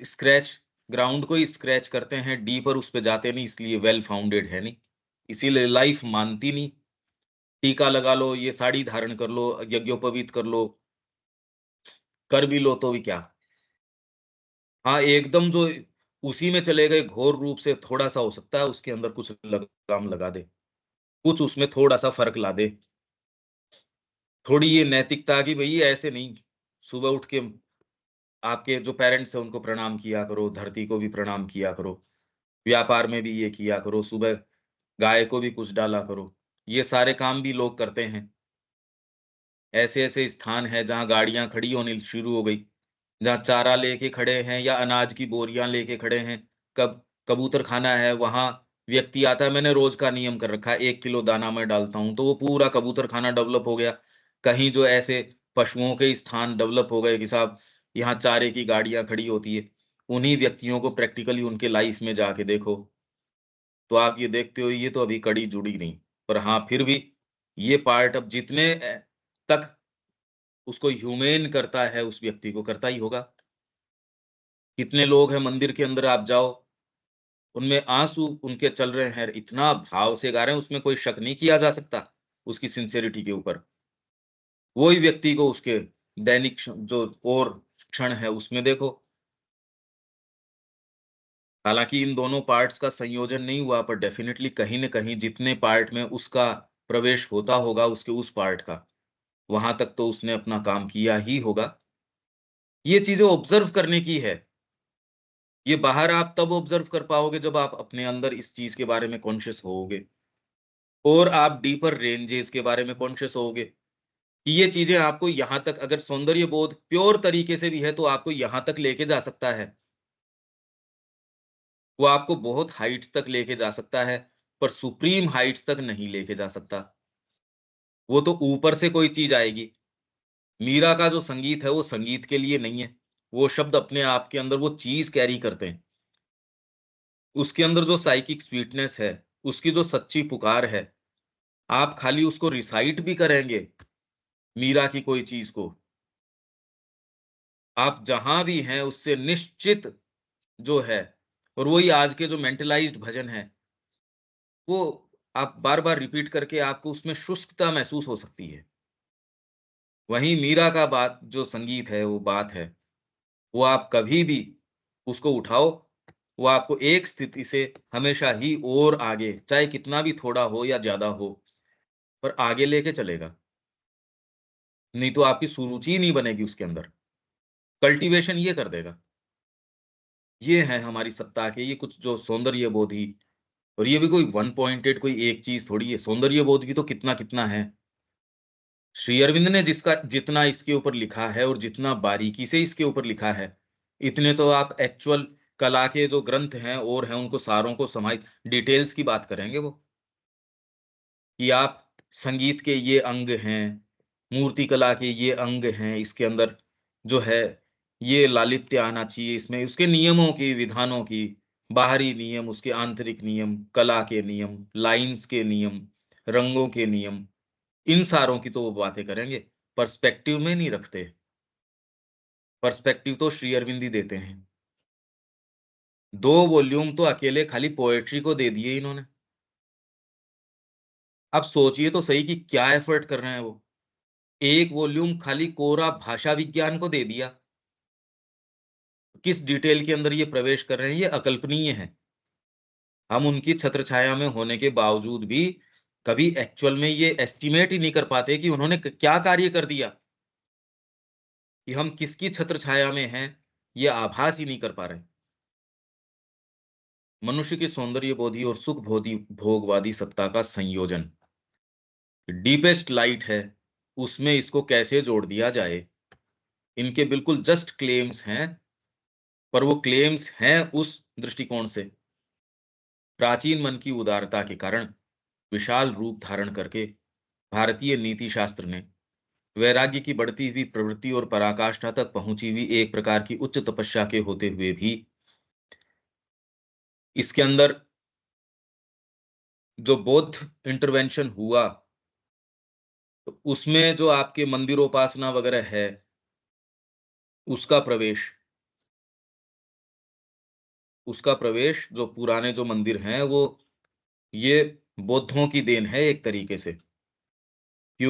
स्क्रैच ग्राउंड को ही स्क्रैच करते हैं, डीपर उस पे जाते नहीं, इसलिए वेल फाउंडेड है नहीं। इसीलिए लाइफ मानती नहीं। टीका लगा लो, ये साड़ी धारण कर लो, यज्ञोपवीत कर लो, कर भी लो तो भी क्या? हाँ, एकदम जो उसी में चले गए घोर रूप से थोड़ा-सा हो सकता है उसके अंदर कुछ लगाम लगा दे, कुछ उसमें थोड़ा-सा फ़र्क ला दे। थोड़ी ये नैतिकता कि भई ऐसे नहीं, सुबह उठ के आपके जो पेरेंट्स हैं उनको प्रणाम किया करो, धरती को भी प्रणाम किया करो, व्यापार में भी ये किया करो, सुबह गाय को भी कुछ डाला करो। ये सारे काम भी लोग करते हैं। ऐसे-ऐसे स्थान हैं जहाँ गाड़ियाँ खड़ी होनी शुरू हो गई, जहाँ चारा लेके खड़े हैं या अनाज की बोरियाँ लेके खड़े हैं। कबूतर खाना है, वहाँ व्यक्ति आता है, मैंने रोज़ का नियम कर रखा है, 1 किलो दाना मैं डालता हूँ, तो वो पूरा कबूतर खाना डेवलप हो गया। कहीं जो ऐसे पशुओं के स्थान डेवलप हो गए कि साहब यहाँ चारे की गाड़ियाँ खड़ी होती है, उन्हीं व्यक्तियों को प्रैक्टिकली उनके लाइफ में जाके देखो, तो आप ये देखते हो ये तो अभी कड़ी जुड़ी नहीं। पर हाँ, फिर भी ये पार्ट अब जितने तक उसको ह्यूमेन करता है, उस व्यक्ति को करता ही होगा। कितने लोग हैं मंदिर के अंदर आप जाओ, उनमें आँसू उनके चल रहे हैं, इतना भाव से गा रहे हैं, उसमें कोई शक नहीं किया जा सकता, उसकी सिंसेरिटी के ऊपर। वही व्यक्ति को उसके दैनिक जो और क्षण है, उसमें देखो, हालाँकि इन दोनों पार्ट्स का संयोजन नहीं हुआ, पर डेफ़िनेटली कहीं न कहीं जितने पार्ट में उसका प्रवेश होता होगा उसके उस पार्ट का, वहाँ तक तो उसने अपना काम किया ही होगा। ये चीज़ें ऑब्ज़र्व करने की है। ये बाहर आप तब ऑब्ज़र्व कर पाओगे जब आप अपने अंदर इस चीज़ के बारे में कॉन्शियस होवोगे और आप डीपर रेंजेज़ के बारे में कॉन्शियस होवोगे, कि ये चीज़ें आपको यहाँ तक अगर सौंदर्य बोध प्योर तरीके से भी है, तो आपको यहाँ तक लेके जा सकता है। वो आपको बहुत हाइट्स तक लेके जा सकता है, पर सुप्रीम हाइट्स तक नहीं लेके जा सकता। वो तो ऊपर से कोई चीज़ आएगी। मीरा का जो संगीत है, वो संगीत के लिए नहीं है। वो शब्द अपने आप के अंदर वो चीज़ कैरी करते हैं। उसके अंदर जो साइकिक स्वीटनेस है, उसकी जो सच्ची पुकार है, आप खाली उसको रिसाइट भी करेंगे, मीरा की कोई चीज़ को, आप जहाँ भी हैं उससे निश्चित जो है और वही आज के जो मेंटलाइज़्ड भजन हैं, वो आप बार-बार रिपीट करके आपको उसमें शुष्कता महसूस हो सकती है। वहीं मीरा का बात जो संगीत है, वो बात है, वो आप कभी भी उसको उठाओ, वो आपको एक स्थिति से हमेशा ही और आगे, चाहे कितना भी थोड़ा हो या ज़्यादा हो, पर आगे लेके चलेगा। नहीं तो आपकी सुरुचि ही नहीं बनेगी उसके अंदर। कल्टीवेशन ये कर देगा। ये है हमारी सत्ता के ये कुछ जो सौंदर्य बोधि और ये भी कोई वन पॉइंटेड कोई एक चीज़ थोड़ी है, सौंदर्य बोध भी तो कितना-कितना है। श्री अरविंद ने जिसका जितना इसके ऊपर लिखा है और जितना बारीकी से इसके ऊपर लिखा है, इतने तो आप एक्चुअल कला के जो ग्रंथ हैं और हैं उनको सारों को समाहित डिटेल्स की बात करेंगे वो, कि आप संगीत के ये अंग हैं, मूर्ति कला के ये अंग हैं, इसके अंदर जो है ये लालित्य आना चाहिए इसमें, उसके नियमों की, विधानों की, बाहरी नियम, उसके आंतरिक नियम, कला के नियम, लाइन्स के नियम, रंगों के नियम, इन सारों की तो वो बातें करेंगे, पर्सपेक्टिव में नहीं रखते। पर्सपेक्टिव तो श्री अरविंद ही देते हैं। 2 वॉल्यूम तो अकेले खाली पोएट्री को दे दिए इन्होंने। अब सोचिए तो सही कि क्या एफर्ट कर रहे हैं वो। 1 वॉल्यूम खाली कोरा भाषा विज्ञान को दे दिया। किस डिटेल के अंदर ये प्रवेश कर रहे हैं, ये अकल्पनीय है। हम उनकी छत्रछाया में होने के बावजूद भी कभी एक्चुअल में ये एस्टिमेट ही नहीं कर पाते कि उन्होंने क्या कार्य कर दिया, कि हम किसकी छत्रछाया में हैं, ये आभास ही नहीं कर पा रहे। मनुष्य की सौंदर्य बोधि और सुख बोधि भोगवादी सत्ता का संयोजन डीपेस्ट लाइट है, उसमें इसको कैसे जोड़ दिया जाए। इनके बिल्कुल जस्ट क्लेम्स हैं, पर वो क्लेम्स हैं उस दृष्टिकोण से, प्राचीन मन की उदारता के कारण विशाल रूप धारण करके भारतीय नीति शास्त्र ने वैराग्य की बढ़ती हुई प्रवृत्ति और पराकाष्ठा तक पहुंची हुई एक प्रकार की उच्च तपस्या के होते हुए भी इसके अंदर जो बौद्ध इंटरवेंशन हुआ, तो उसमें जो आपके मंदिरोपासना वगैरह है, उसका प्रवेश उसका प्रवेश जो पुराने जो मंदिर हैं, वो ये बौद्धों की देन है एक तरीके से, कि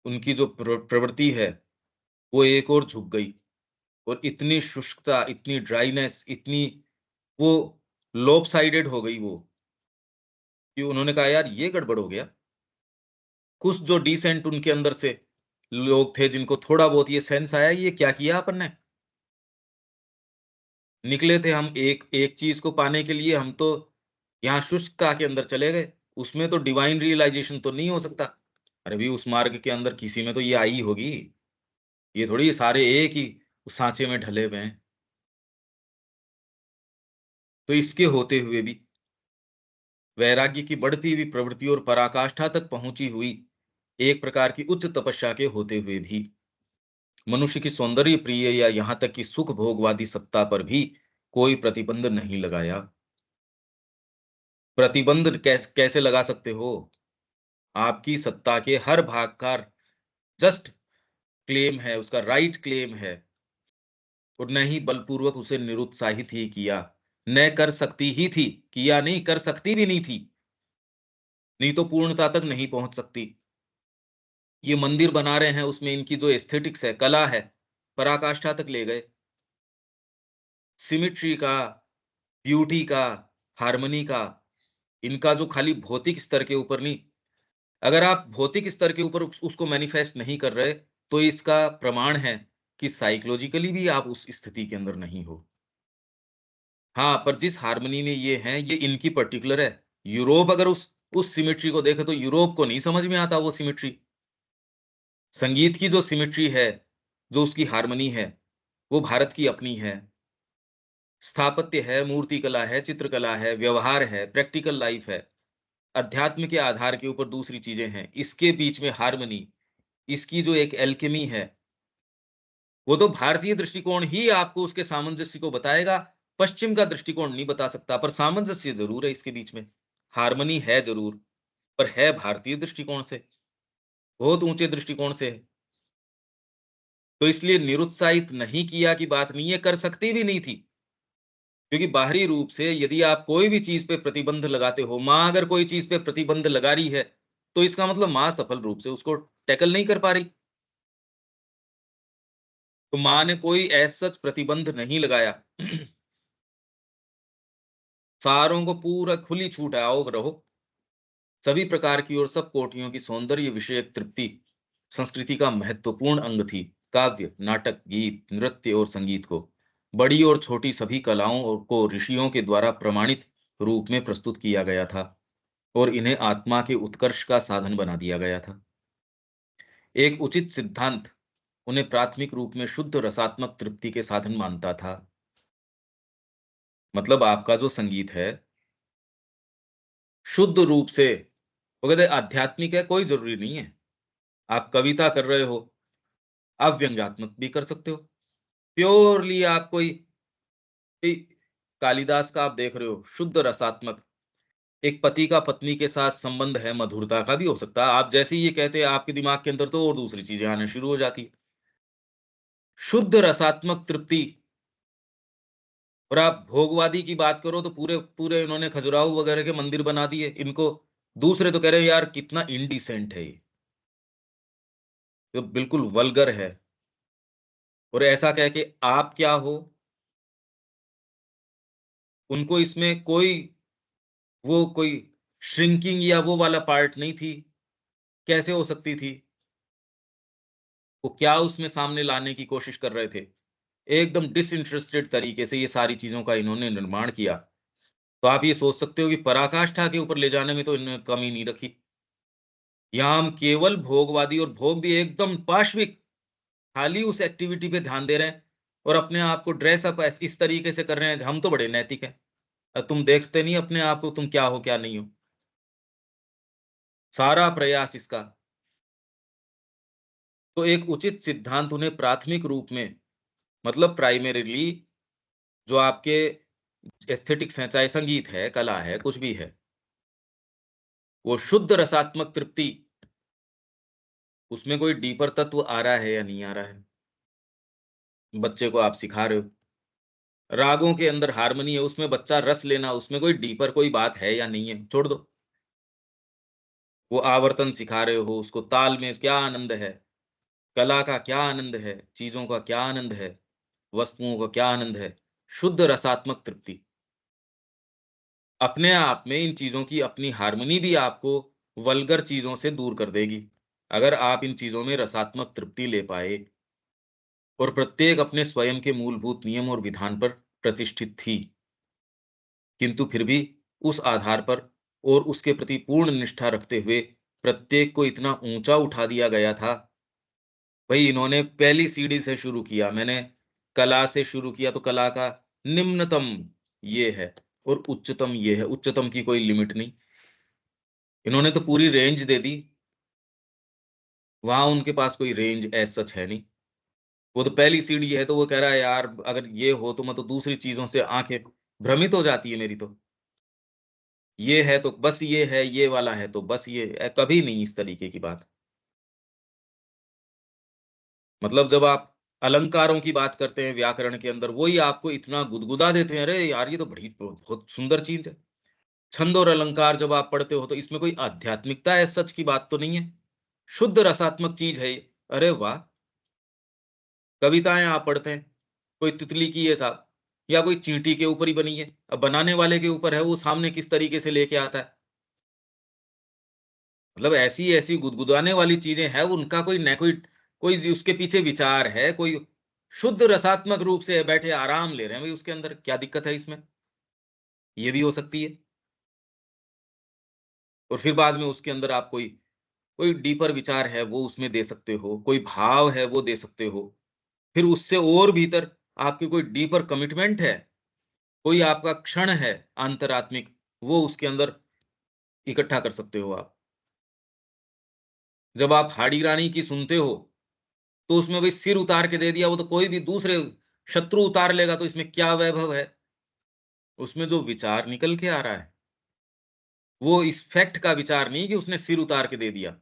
उनकी जो प्रवृत्ति है, वो एक ओर झुक गई और इतनी शुष्कता, इतनी ड्राइनेस, इतनी वो लॉपसाइडेड हो गई वो, कि उन्होंने कहा यार ये गड़बड़ हो गया। कुछ जो डिसेंट उनके अंदर से लोग थे जिनको थोड़ा बहुत ये सेंस आया, ये क्या किया अपन ने? निकले थे हम एक एक चीज़ को पाने के लिए, हम तो यहाँ शुष्कता के अंदर चले गए। उसमें तो डिवाइन रियलाइज़ेशन तो नहीं हो सकता। अरे भई उस मार्ग के अंदर किसी में तो ये आई होगी। ये थोड़ी सारे एक ही साँचे में ढले हुए हैं। तो इसके होते हुए भी वैराग्य की बढ़ती हुई प्रवृत्ति और पराकाष्ठा तक पहुँची हुई एक प्रकार की उच्च तपस्या के होते हुए भी मनुष्य की सौंदर्य प्रिय या यहाँ तक कि सुख भोगवादी सत्ता पर भी कोई प्रतिबंध नहीं लगाया। प्रतिबंध कैसे लगा सकते हो? आपकी सत्ता के हर भाग का जस्ट क्लेम है, उसका राइट क्लेम है और न ही बलपूर्वक उसे निरुत्साहित ही किया। न कर सकती ही थी, किया नहीं, कर सकती भी नहीं थी। नहीं तो पूर्णता तक नहीं पहुँच सकती। ये मंदिर बना रहे हैं, उसमें इनकी जो एस्थेटिक्स है, कला है, पराकाष्ठा तक ले गए। सिमेट्री का, ब्यूटी का, हार्मनी का, इनका जो खाली भौतिक स्तर के ऊपर नहीं, अगर आप भौतिक स्तर के ऊपर उसको मैनिफेस्ट नहीं कर रहे, तो इसका प्रमाण है कि साइकोलॉजिकली भी आप उस स्थिति के अंदर नहीं हो। हाँ, पर जिस हार्मनी में ये हैं, ये इनकी पर्टिकुलर है। यूरोप अगर उस सिमेट्री को देखे, तो यूरोप को नहीं समझ में आता वो सिमेट्री। संगीत की जो सिमेट्री है, जो उसकी हार्मनी है, वो भारत की अपनी है। स्थापत्य है, मूर्तिकला है, चित्रकला है, व्यवहार है, प्रैक्टिकल लाइफ है, अध्यात्म के आधार के ऊपर दूसरी चीज़ें हैं। इसके बीच में हार्मनी, इसकी जो एक एल्केमी है, वो तो भारतीय दृष्टिकोण ही आपको उसके सामंजस्य को बताएगा, पश्चिम का दृष्टिकोण नहीं बता सकता, पर सामंजस्य ज़रूर है इसके बीच में। हार्मनी है ज़रूर, पर है भारतीय दृष्टिकोण से, बहुत ऊँचे दृष्टिकोण से है। तो इसलिए निरुत्साहित नहीं किया की बात नहीं है, कर सकती भी नहीं थी। क्योंकि बाहरी रूप से यदि आप कोई भी चीज़ पे प्रतिबंध लगाते हो, माँ अगर कोई चीज़ पे प्रतिबंध लगा रही है, तो इसका मतलब माँ सफल रूप से उसको टैकल नहीं कर पा रही। तो माँ ने कोई एज़ सच प्रतिबंध नहीं लगाया। सारों को पूरा खुली छूट है, आओ रहो। सभी प्रकार की और सब कोटियों की सौंदर्य विषयक तृप्ति संस्कृति का महत्वपूर्ण अंग थी। काव्य, नाटक, गीत, नृत्य और संगीत को, बड़ी और छोटी सभी कलाओं और को ऋषियों के द्वारा प्रमाणित रूप में प्रस्तुत किया गया था और इन्हें आत्मा के उत्कर्ष का साधन बना दिया गया था। एक उचित सिद्धांत उन्हें प्राथमिक रूप में शुद्ध रसात्मक तृप्ति के साधन मानता था। मतलब आपका जो संगीत है, शुद्ध रूप से वो कहते हैं आध्यात्मिक है, कोई ज़रूरी नहीं है। आप कविता कर रहे हो, आप व्यंग्यात्मक भी कर सकते हो। प्योरली आप कोई कालिदास का आप देख रहे हो, शुद्ध रसात्मक, एक पति का पत्नी के साथ संबंध है, मधुरता का भी हो सकता है। आप जैसे ही ये कहते हैं, आपके दिमाग के अंदर तो और दूसरी चीज़ें आना शुरू हो जाती है। शुद्ध रसात्मक तृप्ति, और आप भोगवादी की बात करो तो पूरे पूरे इन्होंने खजुराहो वगैरह के मंदिर बना दिए। इनको दूसरे तो कह रहे हैं यार कितना इंडिसेंट है ये, तो बिल्कुल वल्गर है। और ऐसा कह के आप क्या हो, उनको इसमें कोई श्रिंकिंग या वो वाला पार्ट नहीं थी, कैसे हो सकती थी? वो क्या उसमें सामने लाने की कोशिश कर रहे थे? एकदम डिसइंटरेस्टेड तरीके से ये सारी चीज़ों का इन्होंने निर्माण किया। तो आप ये सोच सकते हो कि पराकाष्ठा के ऊपर ले जाने में तो इन्होंने कमी नहीं रखी। यहाँ हम केवल भोगवादी, और भोग भी एकदम पाश्विक, खाली उस एक्टिविटी पे ध्यान दे रहे हैं और अपने आप को ड्रेस अप इस तरीके से कर रहे हैं, हम तो बड़े नैतिक हैं। तुम देखते नहीं अपने आप को, तुम क्या हो, क्या नहीं हो। सारा प्रयास इसका, तो एक उचित सिद्धांत उन्हें प्राथमिक रूप में, मतलब प्राइमरीली, जो आपके एस्थेटिक्स हैं, चाहे संगीत है, कला है, कुछ भी है, वो शुद्ध रसात्मक तृप्ति, उसमें कोई डीपर तत्व आ रहा है या नहीं आ रहा है। बच्चे को आप सिखा रहे हो, रागों के अंदर हार्मनी है, उसमें बच्चा रस लेना, उसमें कोई डीपर कोई बात है या नहीं है, छोड़ दो। वो आवर्तन सिखा रहे हो, उसको ताल में क्या आनंद है, कला का क्या आनंद है, चीज़ों का क्या आनंद है, वस्तुओं का क्या आनंद है, शुद्ध रसात्मक तृप्ति। अपने आप में इन चीज़ों की अपनी हार्मनी भी आपको वल्गर चीज़ों से दूर कर देगी। अगर आप इन चीज़ों में रसात्मक तृप्ति ले पाए, और प्रत्येक अपने स्वयं के मूलभूत नियम और विधान पर प्रतिष्ठित थी, किंतु फिर भी उस आधार पर और उसके प्रति पूर्ण निष्ठा रखते हुए प्रत्येक को इतना ऊँचा उठा दिया गया था। भई इन्होंने पहली सीढ़ी से शुरू किया, मैंने कला से शुरू किया, तो कला का निम्नतम ये है और उच्चतम ये है, उच्चतम की कोई लिमिट नहीं। इन्होंने तो पूरी रेंज दे दी, वहाँ उनके पास कोई रेंज एज़ सच है नहीं। वो तो पहली सीढ़ी है, तो वो कह रहा है यार अगर ये हो तो मैं तो दूसरी चीज़ों से आँखें भ्रमित हो जाती है मेरी तो। ये है तो बस ये है, ये वाला है तो बस ये कभी नहीं इस तरीके की बात। मतलब जब आप अलंकारों की बात करते हैं व्याकरण के अंदर, वही आपको इतना गुदगुदा देते हैं, अरे यार ये तो बड़ी बहुत सुंदर चीज़ है। छंद और अलंकार जब आप पढ़ते हो तो इसमें कोई आध्यात्मिकता है सच की बात तो नहीं है। शुद्ध रसात्मक चीज़ है ये। अरे वाह! कविताएँ आप पढ़ते हैं, कोई तितली की है साहब, या कोई चींटी के ऊपर ही बनी है। अब बनाने वाले के ऊपर है, वो सामने किस तरीके से लेके आता है। मतलब ऐसी-ऐसी गुदगुदाने वाली चीज़ें हैं, उनका कोई न कोई कोई जी उसके पीछे विचार है, कोई शुद्ध रसात्मक रूप से बैठे आराम ले रहे हैं, भई उसके अंदर क्या दिक्कत है इसमें? ये भी हो सकती है। और फिर बाद में उसके अंदर आप कोई कोई डीपर विचार है, वो उसमें दे सकते हो, कोई भाव है, वो दे सकते हो। फिर उससे और भीतर आपकी कोई डीपर कमिटमेंट है, कोई आपका क्षण है अंतरात्मिक, वो उसके अंदर इकट्ठा कर सकते हो आप। जब आप हाड़ी रानी की सुनते हो, तो उसमें भई सिर उतार के दे दिया, वो तो कोई भी दूसरे शत्रु उतार लेगा, तो इसमें क्या वैभव है? उसमें जो विचार निकल के आ रहा है, वो इस फैक्ट का विचार नहीं कि उसने सिर उतार के दे दिया।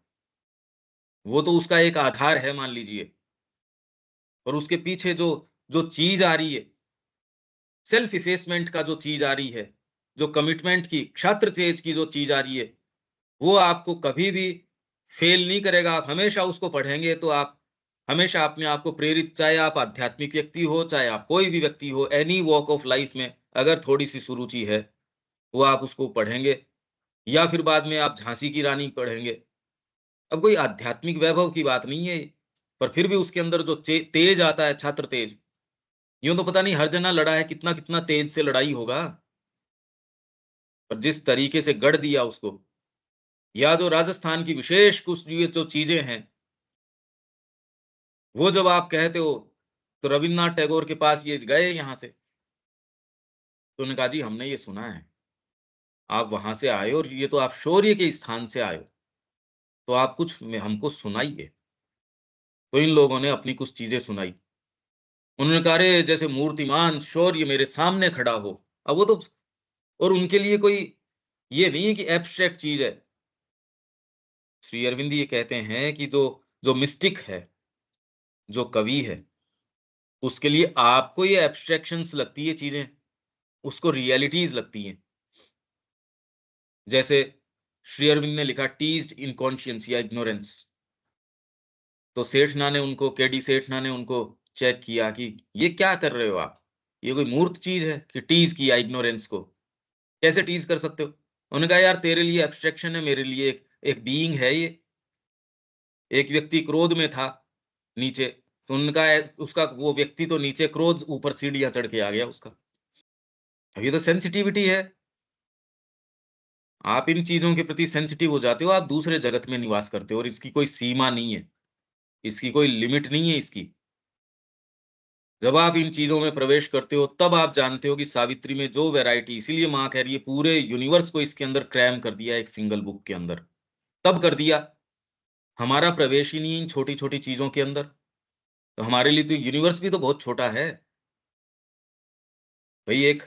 वो तो उसका एक आधार है मान लीजिए, और उसके पीछे जो जो चीज़ आ रही है, सेल्फ इफेसमेंट का जो चीज़ आ रही है, जो कमिटमेंट की, क्षात्र तेज की जो चीज़ आ रही है, वो आपको कभी भी फ़ेल नहीं करेगा। आप हमेशा उसको पढ़ेंगे तो आप हमेशा अपने आप को प्रेरित, चाहे आप आध्यात्मिक व्यक्ति हो, चाहे आप कोई भी व्यक्ति हो, एनी वॉक ऑफ लाइफ़ में अगर थोड़ी-सी सुरुचि है, वो आप उसको पढ़ेंगे, या फिर बाद में आप झांसी की रानी पढ़ेंगे। अब कोई आध्यात्मिक वैभव की बात नहीं है, पर फिर भी उसके अंदर जो तेज आता है, छात्र तेज, यूं तो पता नहीं हर जना लड़ा है, कितना कितना तेज से लड़ाई होगा, पर जिस तरीके से गढ़ दिया उसको, या जो राजस्थान की विशेष कुछ ये जो चीजें हैं, वो जब आप कहते हो, तो रविन्द्रनाथ टैगोर के पास ये गए यहाँ से, तो उन्होंने कहा जी हमने ये सुना है, आप वहां से आए और ये तो आप शौर्य के स्थान से आए हो, तो आप कुछ हमको सुनाइए। तो इन लोगों ने अपनी कुछ चीजें सुनाई। उन्होंने कहा, अरे जैसे मूर्तिमान शौर्य मेरे सामने खड़ा हो। अब वो तो, और उनके लिए कोई ये नहीं है कि एब्स्ट्रैक्ट चीज है। श्री अरविंद ये कहते हैं कि जो जो मिस्टिक है, जो कवि है, उसके लिए आपको ये एब्स्ट्रैक्शंस लगती है चीजें, उसको रियलिटीज लगती हैं। जैसे श्री अरविंद ने लिखा टीज्ड इनकॉन्शियंस या इग्नोरेंस, तो सेठना ने उनको, केडी सेठना ने उनको चेक किया कि ये क्या कर रहे हो आप, ये कोई मूर्त चीज है कि टीज किया इग्नोरेंस को, कैसे टीज कर सकते हो? उन्होंने कहा यार तेरे लिए एब्स्ट्रैक्शन है, मेरे लिए एक बीइंग है ये। एक व्यक्ति क्रोध में था नीचे, तो उनका उसका वो व्यक्ति तो नीचे, क्रोध ऊपर सीढ़ियाँ चढ़ के आ गया उसका। अब ये तो सेंसिटिविटी है। आप इन चीज़ों के प्रति सेंसिटिव हो जाते हो, आप दूसरे जगत में निवास करते हो, और इसकी कोई सीमा नहीं है, इसकी कोई लिमिट नहीं है इसकी। जब आप इन चीज़ों में प्रवेश करते हो, तब आप जानते हो कि सावित्री में जो वैरायटी, इसीलिए माँ कह रही है पूरे यूनिवर्स को इसके अंदर क्रैम कर दिया एक सिंगल बुक के अंदर। तब कर दिया, हमारा प्रवेश ही नहीं है इन छोटी-छोटी चीज़ों के अंदर। तो हमारे लिए तो यूनिवर्स भी तो बहुत छोटा है। भई एक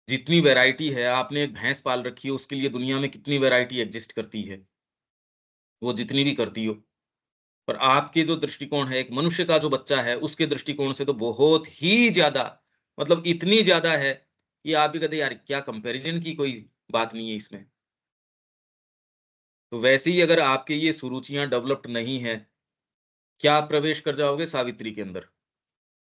जितनी वैरायटी है, आपने एक भैंस पाल रखी है, उसके लिए दुनिया में कितनी वैरायटी एग्ज़िस्ट करती है, वो जितनी भी करती हो। पर आपके जो दृष्टिकोण है, एक मनुष्य का जो बच्चा है, उसके दृष्टिकोण से तो बहुत ही ज़्यादा, मतलब इतनी ज़्यादा है कि आप भी कहते हैं, यार क्या कंपैरिज़न की कोई बात नहीं है इसमें। तो वैसे ही अगर आपके ये सुरुचियाँ डेवलप्ड नहीं हैं, क्या आप प्रवेश कर जाओगे सावित्री के अंदर?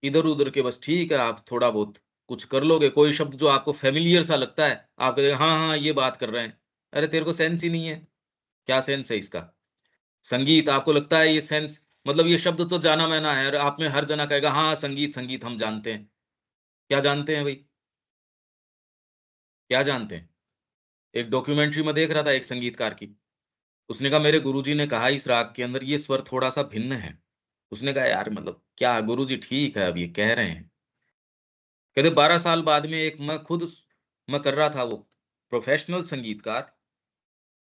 इधर-उधर के बस ठीक है, आप थोड़ा बहुत कुछ कर लोगे, कोई शब्द जो आपको फ़ैमिलियर सा लगता है, आप कहेंगे हाँ, हाँ, ये बात कर रहे हैं। अरे तेरे को सेंस ही नहीं है, क्या सेंस है इसका? संगीत आपको लगता है ये सेंस, मतलब ये शब्द तो जाना-माना है, और आप में हर जना कहेगा हाँ, संगीत, संगीत हम जानते हैं। क्या जानते हैं भई? क्या जानते हैं? एक डॉक्यूमेंट्री में देख रहा था एक संगीतकार की। उसने कहा मेरे गुरुजी ने कहा इस राग के अंदर ये स्वर थोड़ा-सा भिन्न है। उसने कहा यार मतलब क्या गुरुजी, ठीक है अब ये कह रहे हैं। कहते 12 साल बाद में एक मैं कर रहा था वो, प्रोफ़ेशनल संगीतकार,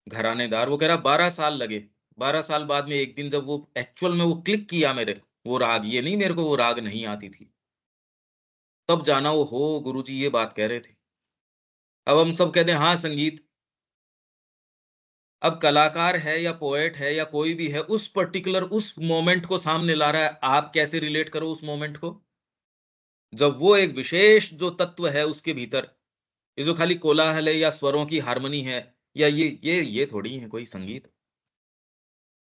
घरानेदार, वो कह रहा 12 साल लगे। 12 साल बाद में एक दिन जब वो एक्चुअल में वो क्लिक किया मेरे, वो राग, ये नहीं मेरे को वो राग नहीं आती थी। तब जाना वो हो गुरुजी ये बात कह रहे थे। अब हम सब कहते हैं हाँ संगीत, अब कलाकार है या पोएट है या कोई भी है, उस पर्टिकुलर उस मोमेंट को सामने ला रहा है, आप कैसे रिलेट करो उस मोमेंट को? जब वो एक विशेष जो तत्व है उसके भीतर, ये जो खाली कोलाहल है या स्वरों की हार्मनी है, या ये थोड़ी है कोई संगीत।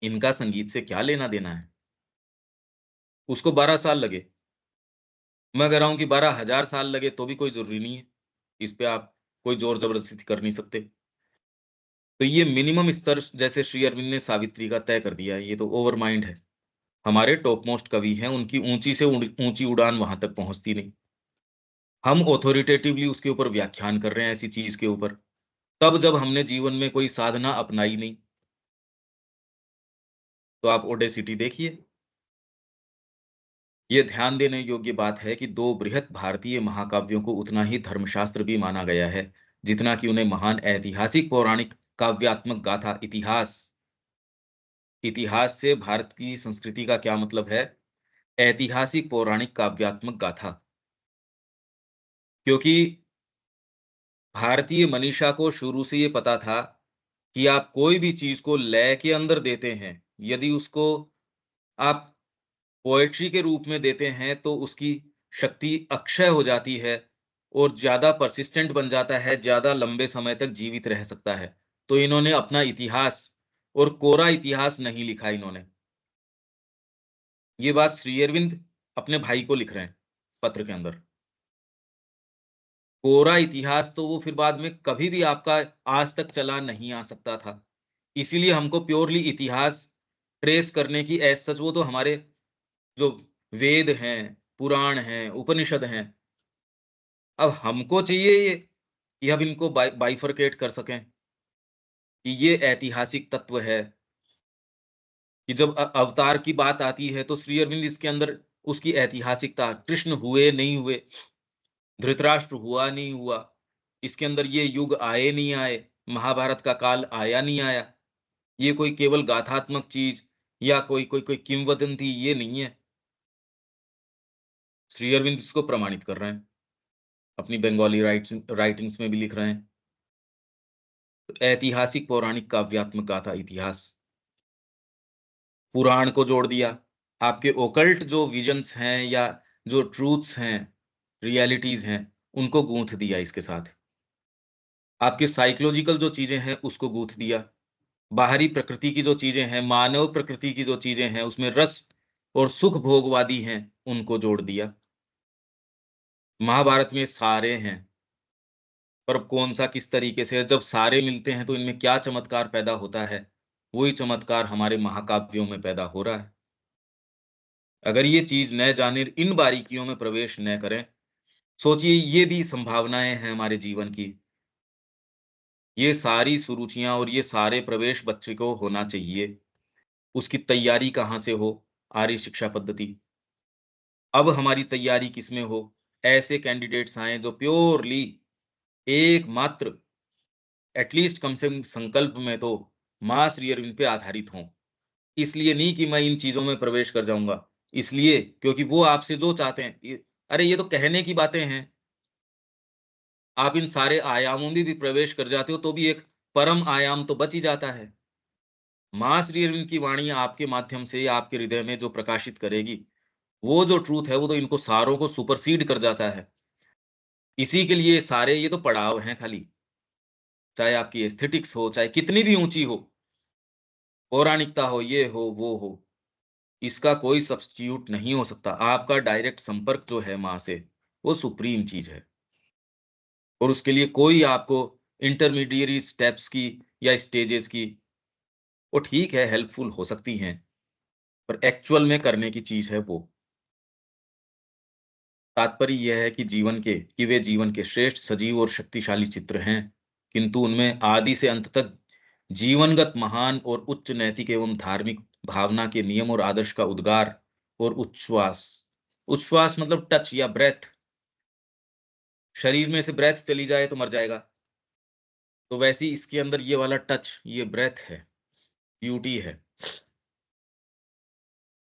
इनका संगीत से क्या लेना-देना है? उसको 12 साल लगे। मैं कह रहा हूँ कि 12,000 साल लगे तो भी कोई ज़रूरी नहीं है। इस पे आप कोई ज़ोर ज़बरदस्ती कर नहीं सकते। तो ये मिनिमम स्तर जैसे श्री अरविंद ने सावित्री का तय कर दिया है, ये तो ओवर माइंड है। हमारे टॉप मोस्ट कवि हैं, उनकी ऊँची से ऊँची उड़ान वहाँ तक पहुँचती नहीं। हम ऑथोरिटेटिवली उसके ऊपर व्याख्यान कर रहे हैं ऐसी चीज़ के ऊपर। तब जब हमने जीवन में कोई साधना अपनाई नहीं, तो आप ओडेसिटी देखिए। ये ध्यान देने योग्य बात है कि 2 बृहत भारतीय महाकाव्यों को उतना ही धर्मशास्त्र भी माना गया है, जितना कि उन्हें महान ऐतिहासिक पौराणिक काव्यात्मक गाथा इतिहास। इतिहास से भारत की संस्कृति का क्या मतलब है? ऐतिहासिक पौराणिक काव्यात्मक गाथा। क्योंकि भारतीय मनीषा को शुरू से ये पता था कि आप कोई भी चीज़ को लय के अंदर देते हैं, यदि उसको आप पोएट्री के रूप में देते हैं, तो उसकी शक्ति अक्षय हो जाती है और ज़्यादा पर्सिस्टेंट बन जाता है, ज़्यादा लंबे समय तक जीवित रह सकता है। तो इन्होंने अपना इतिहास और कोरा इतिहास नहीं लिखा इन्होंने। ये बात श्री अरविंद अपने भाई को लिख रहे हैं, पत्र के अंदर। कोरा इतिहास तो वो फिर बाद में कभी भी आपका आज तक चला नहीं आ सकता था। इसीलिए हमको प्योरली इतिहास ट्रेस करने की एज़ सच वो तो हमारे जो वेद हैं, पुराण हैं, उपनिषद हैं, अब हमको चाहिए ये कि अब इनको बाइफरकेट कर सकें कि ये ऐतिहासिक तत्व है कि जब अवतार की बात आती है तो श्री अरविंद इसके अंदर उसकी ऐतिहासिकता कृष्ण हुए, नहीं हुए, धृतराष्ट्र हुआ, नहीं हुआ, इसके अंदर ये युग आए, नहीं आए, महाभारत का काल आया, नहीं आया, ये कोई केवल गाथात्मक चीज़ या कोई किंवदंती ये नहीं है। श्री अरविंद इसको प्रमाणित कर रहे हैं, अपनी बंगाली राइटिंग्स में भी लिख रहे हैं। तो ऐतिहासिक पौराणिक काव्यात्मक गाथा इतिहास, पुराण को जोड़ दिया। आपके ओकल्ट जो विजन्स हैं या जो ट्रूथ्स हैं, रियलिटीज़ हैं, उनको गूँथ दिया इसके साथ। आपकी साइकोलॉजिकल जो चीज़ें हैं, उसको गूँथ दिया। बाहरी प्रकृति की जो चीज़ें हैं, मानव प्रकृति की जो चीज़ें हैं, उसमें रस और सुख भोगवादी हैं, उनको जोड़ दिया। महाभारत में सारे हैं, पर कौन-सा किस तरीके से है, जब सारे मिलते हैं, तो इनमें क्या चमत्कार पैदा होता है, वही चमत्कार हमारे महाकाव्यों में पैदा हो रहा है। अगर ये चीज़ न जाने, इन बारीकियों में प्रवेश न करें, सोचिए ये भी संभावनाएँ हैं हमारे जीवन की। ये सारी सुरुचियाँ और ये सारे प्रवेश बच्चे को होना चाहिए। उसकी तैयारी कहाँ से हो? आर्य शिक्षा पद्धति। अब हमारी तैयारी किसमें हो? ऐसे कैंडिडेट्स आएँ जो प्योरली एकमात्र एटलीस्ट कम से कम संकल्प में तो माँ श्री अरविंद पे आधारित हों। इसलिए नहीं कि मैं इन चीज़ों में प्रवेश कर जाऊँगा, इसलिए क्योंकि वो आपसे जो चाहते हैं अरे ये तो कहने की बातें हैं। आप इन सारे आयामों में भी प्रवेश कर जाते हो तो भी एक परम आयाम तो बच ही जाता है। माँ श्री अरविंद की वाणी आपके माध्यम से आपके हृदय में जो प्रकाशित करेगी, वो जो ट्रूथ है वो तो इनको सारों को सुपरसीड कर जाता है। इसी के लिए सारे ये तो पड़ाव हैं खाली, चाहे आपकी एस्थेटिक्स हो, चाहे कितनी भी ऊँची हो, पौराणिकता हो, ये हो, वो हो, इसका कोई सब्स्टिट्यूट नहीं हो सकता। आपका डायरेक्ट संपर्क जो है माँ से, वो सुप्रीम चीज़ है और उसके लिए कोई आपको इंटरमीडिएरी स्टेप्स की या स्टेजेस की वो ठीक है, हेल्पफुल हो सकती हैं, पर एक्चुअल में करने की चीज़ है वो। तात्पर्य यह है कि वे जीवन के श्रेष्ठ, सजीव और शक्तिशाली चित्र हैं, किंतु उनमें आदि से अंत तक जीवनगत महान और उच्च नैतिक एवं धार्मिक भावना के नियम और आदर्श का उद्गार और उच्छ्वास। उच्छ्वास मतलब टच या ब्रेथ। शरीर में से ब्रेथ चली जाए तो मर जाएगा। तो वैसे ही इसके अंदर ये वाला टच, ये ब्रेथ है, ब्यूटी है,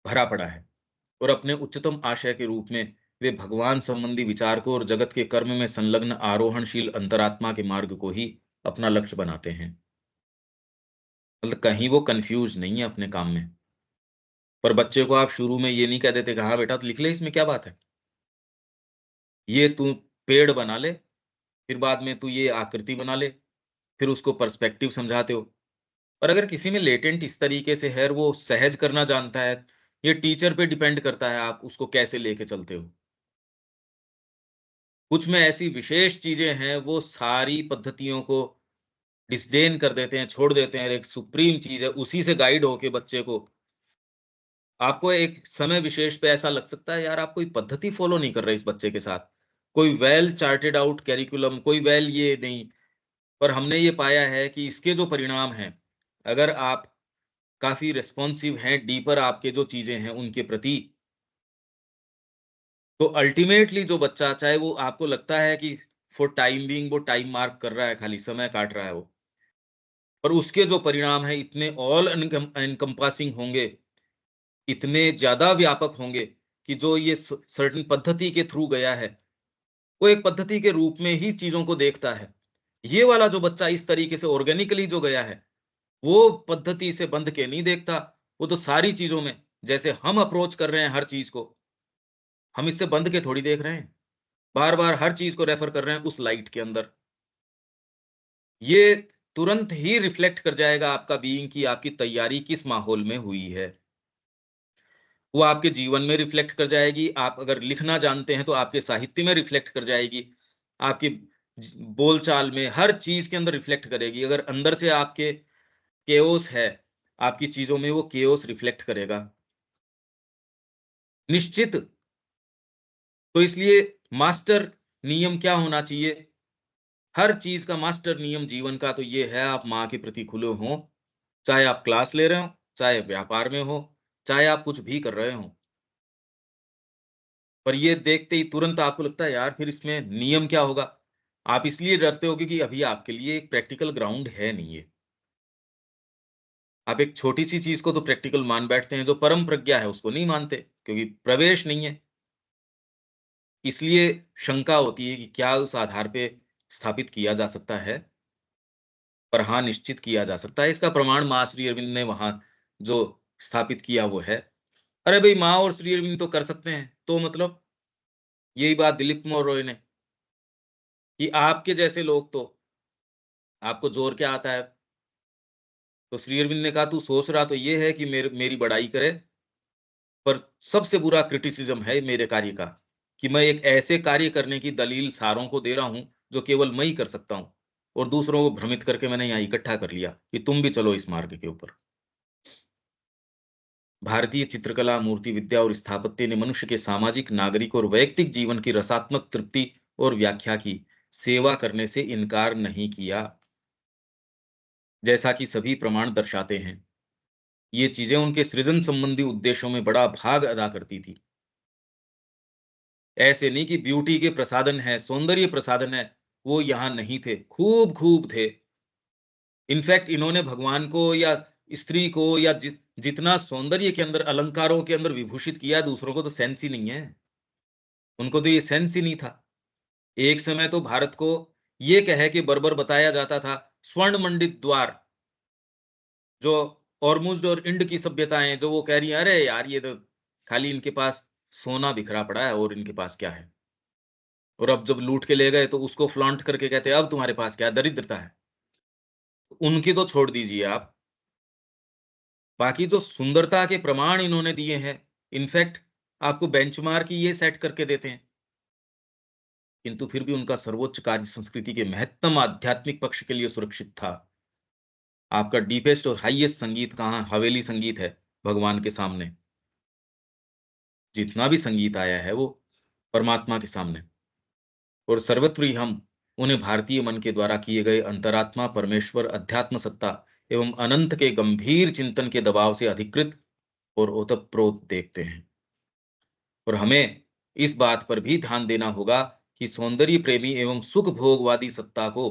भरा पड़ा है। और अपने उच्चतम आशय के रूप में वे भगवान संबंधी विचार को और जगत के कर्म में संलग्न आरोहणशील अंतरात्मा के मार्ग को ही अपना लक्ष्य बनाते हैं। मतलब कहीं वो कंफ्यूज नहीं है अपने काम में। पर बच्चे को आप शुरू में ये नहीं कह देते कि हाँ बेटा तो लिख ले, इसमें क्या बात है? ये तू पेड़ बना ले, फिर बाद में तू ये आकृति बना ले, फिर उसको पर्सपेक्टिव समझाते हो। और अगर किसी में लेटेंट इस तरीके से है और वो सहज करना जानता है, ये टीचर पे डिपेंड करता है आप उसको कैसे लेके चलते हो। कुछ में ऐसी विशेष चीज़ें हैं, वो सारी पद्धतियों को डिसडेन कर देते हैं, छोड़ देते हैं, एक सुप्रीम चीज़ है, उसी से गाइड होके बच्चे को आपको एक समय विशेष पे ऐसा लग सकता है, यार आप कोई पद्धति फ़ॉलो नहीं कर रहे इस बच्चे के साथ। कोई वेल चार्टेड आउट करिकुलम, कोई वेल ये नहीं। पर हमने ये पाया है कि इसके जो परिणाम हैं, अगर आप काफ़ी रिस्पॉन्सिव हैं, डीपर आपके जो चीज़ें हैं उनके प्रति, तो अल्टीमेटली जो बच्चा चाहे वो आपको लगता है कि फॉर टाइम बीइंग वो टाइम मार्क कर रहा है, खाली समय काट रहा है वो। पर उसके जो परिणाम हैं इतने ऑल एनकम्पासिंग होंगे, इतने ज़्यादा व्यापक होंगे कि जो ये सर्टेन पद्धति के थ्रू गया है, वो एक पद्धति के रूप में ही चीज़ों को देखता है। ये वाला जो बच्चा इस तरीके से ऑर्गेनिकली जो गया है, वो पद्धति से बंध के नहीं देखता। वो तो सारी चीज़ों में जैसे हम अप्रोच कर रहे हैं हर चीज़ को, हम इससे बंध के थोड़ी देख रहे हैं। बार-बार हर चीज़ को रेफ़र कर रहे हैं उस लाइट के अंदर। ये तुरंत ही रिफ्लेक्ट कर जाएगा आपका बीइंग कि आपकी तैयारी किस माहौल में हुई है। वो आपके जीवन में रिफ्लेक्ट कर जाएगी, आप अगर लिखना जानते हैं तो आपके साहित्य में रिफ्लेक्ट कर जाएगी, आपकी बोलचाल में, हर चीज़ के अंदर रिफ्लेक्ट करेगी। अगर अंदर से आपके केओस है, आपकी चीज़ों में वो केओस रिफ्लेक्ट करेगा। निश्चित, तो इसलिए मास्टर नियम क्या होना चाहिए? हर चीज़ का मास्टर नियम जीवन का तो ये है, आप माँ के प्रति खुले हों, चाहे आप क्लास ले रहे हों, चाहे व्यापार में हो, चाहे आप कुछ भी कर रहे हों। पर ये देखते ही तुरंत आपको लगता है, यार फिर इसमें नियम क्या होगा? आप इसलिए डरते हो क्योंकि अभी आपके लिए एक प्रैक्टिकल ग्राउंड है नहीं ये। आप एक छोटी-सी चीज़ को तो प्रैक्टिकल मान बैठते हैं, जो परम प्रज्ञा है उसको नहीं मानते, क्योंकि प्रवेश नहीं है। इसलिए शंका होती है कि क्या उस आधार पे स्थापित किया जा सकता है? पर हाँ, निश्चित किया जा सकता है। इसका प्रमाण माँ श्री अरविंद ने वहाँ जो स्थापित किया वो है। अरे भई माँ और श्री अरविंद तो कर सकते हैं, तो मतलब यही बात दिलीप कुमार रॉय ने, कि आपके जैसे लोग तो आपको ज़ोर क्या आता है? तो श्री अरविंद ने कहा, तू सोच रहा तो ये है कि मेरी बड़ाई करे, पर सबसे बुरा क्रिटिसिज़्म है मेरे कार्य का, कि मैं एक ऐसे कार्य करने की दलील सारों को दे रहा हूँ, जो केवल मैं ही कर सकता हूँ, और दूसरों को भ्रमित करके मैंने यहाँ इकट्ठा कर लिया कि तुम भी चलो इस मार्ग के ऊपर। भारतीय चित्रकला, मूर्ति विद्या और स्थापत्य ने मनुष्य के सामाजिक, नागरिक और वैयक्तिक जीवन की रसात्मक तृप्ति और व्याख्या की सेवा करने से इनकार नहीं किया, जैसा कि सभी प्रमाण दर्शाते हैं। ये चीज़ें उनके सृजन संबंधी उद्देश्यों में बड़ा भाग अदा करती थी। ऐसे नहीं कि ब्यूटी के प्रसाधन हैं, सौंदर्य प्रसाधन है, वो यहाँ नहीं थे, खूब-खूब थे। इनफैक्ट इन्होंने भगवान को या स्त्री को या जितना सौंदर्य के अंदर, अलंकारों के अंदर विभूषित किया, दूसरों को तो सेंस ही नहीं है। उनको तो ये सेंस ही नहीं था। एक समय तो भारत को ये कह के बर्बर बताया जाता था, स्वर्ण मंडित द्वार, जो ऑर्मुज़्द और इंड की सभ्यताएँ जो वो कह रही हैं, अरे यार ये तो खाली इनके पास सोना बिखरा पड़ा है और इनके पास क्या है? और अब जब लूट के ले गए तो उसको फ्लॉन्ट करके कहते हैं, अब तुम्हारे पास क्या है? दरिद्रता है। उनकी तो छोड़ दीजिए आप, बाकी जो सुंदरता के प्रमाण इन्होंने दिए हैं, इनफैक्ट आपको बेंचमार्क ही ये सेट करके देते हैं। किंतु फिर भी उनका सर्वोच्च कार्य संस्कृति के महत्तम आध्यात्मिक पक्ष के लिए सुरक्षित था। आपका डीपेस्ट और हाईएस्ट संगीत कहाँ? हवेली संगीत है भगवान के सामने। जितना भी संगीत आया है वो परमात्मा के सामने, और सर्वत्र ही हम उन्हें भारतीय मन के द्वारा किए गए अंतरात्मा, परमेश्वर, अध्यात्म सत्ता एवं अनंत के गंभीर चिंतन के दबाव से अधिकृत और ओतप्रोत देखते हैं। और हमें इस बात पर भी ध्यान देना होगा कि सौंदर्य प्रेमी एवं सुख भोगवादी सत्ता को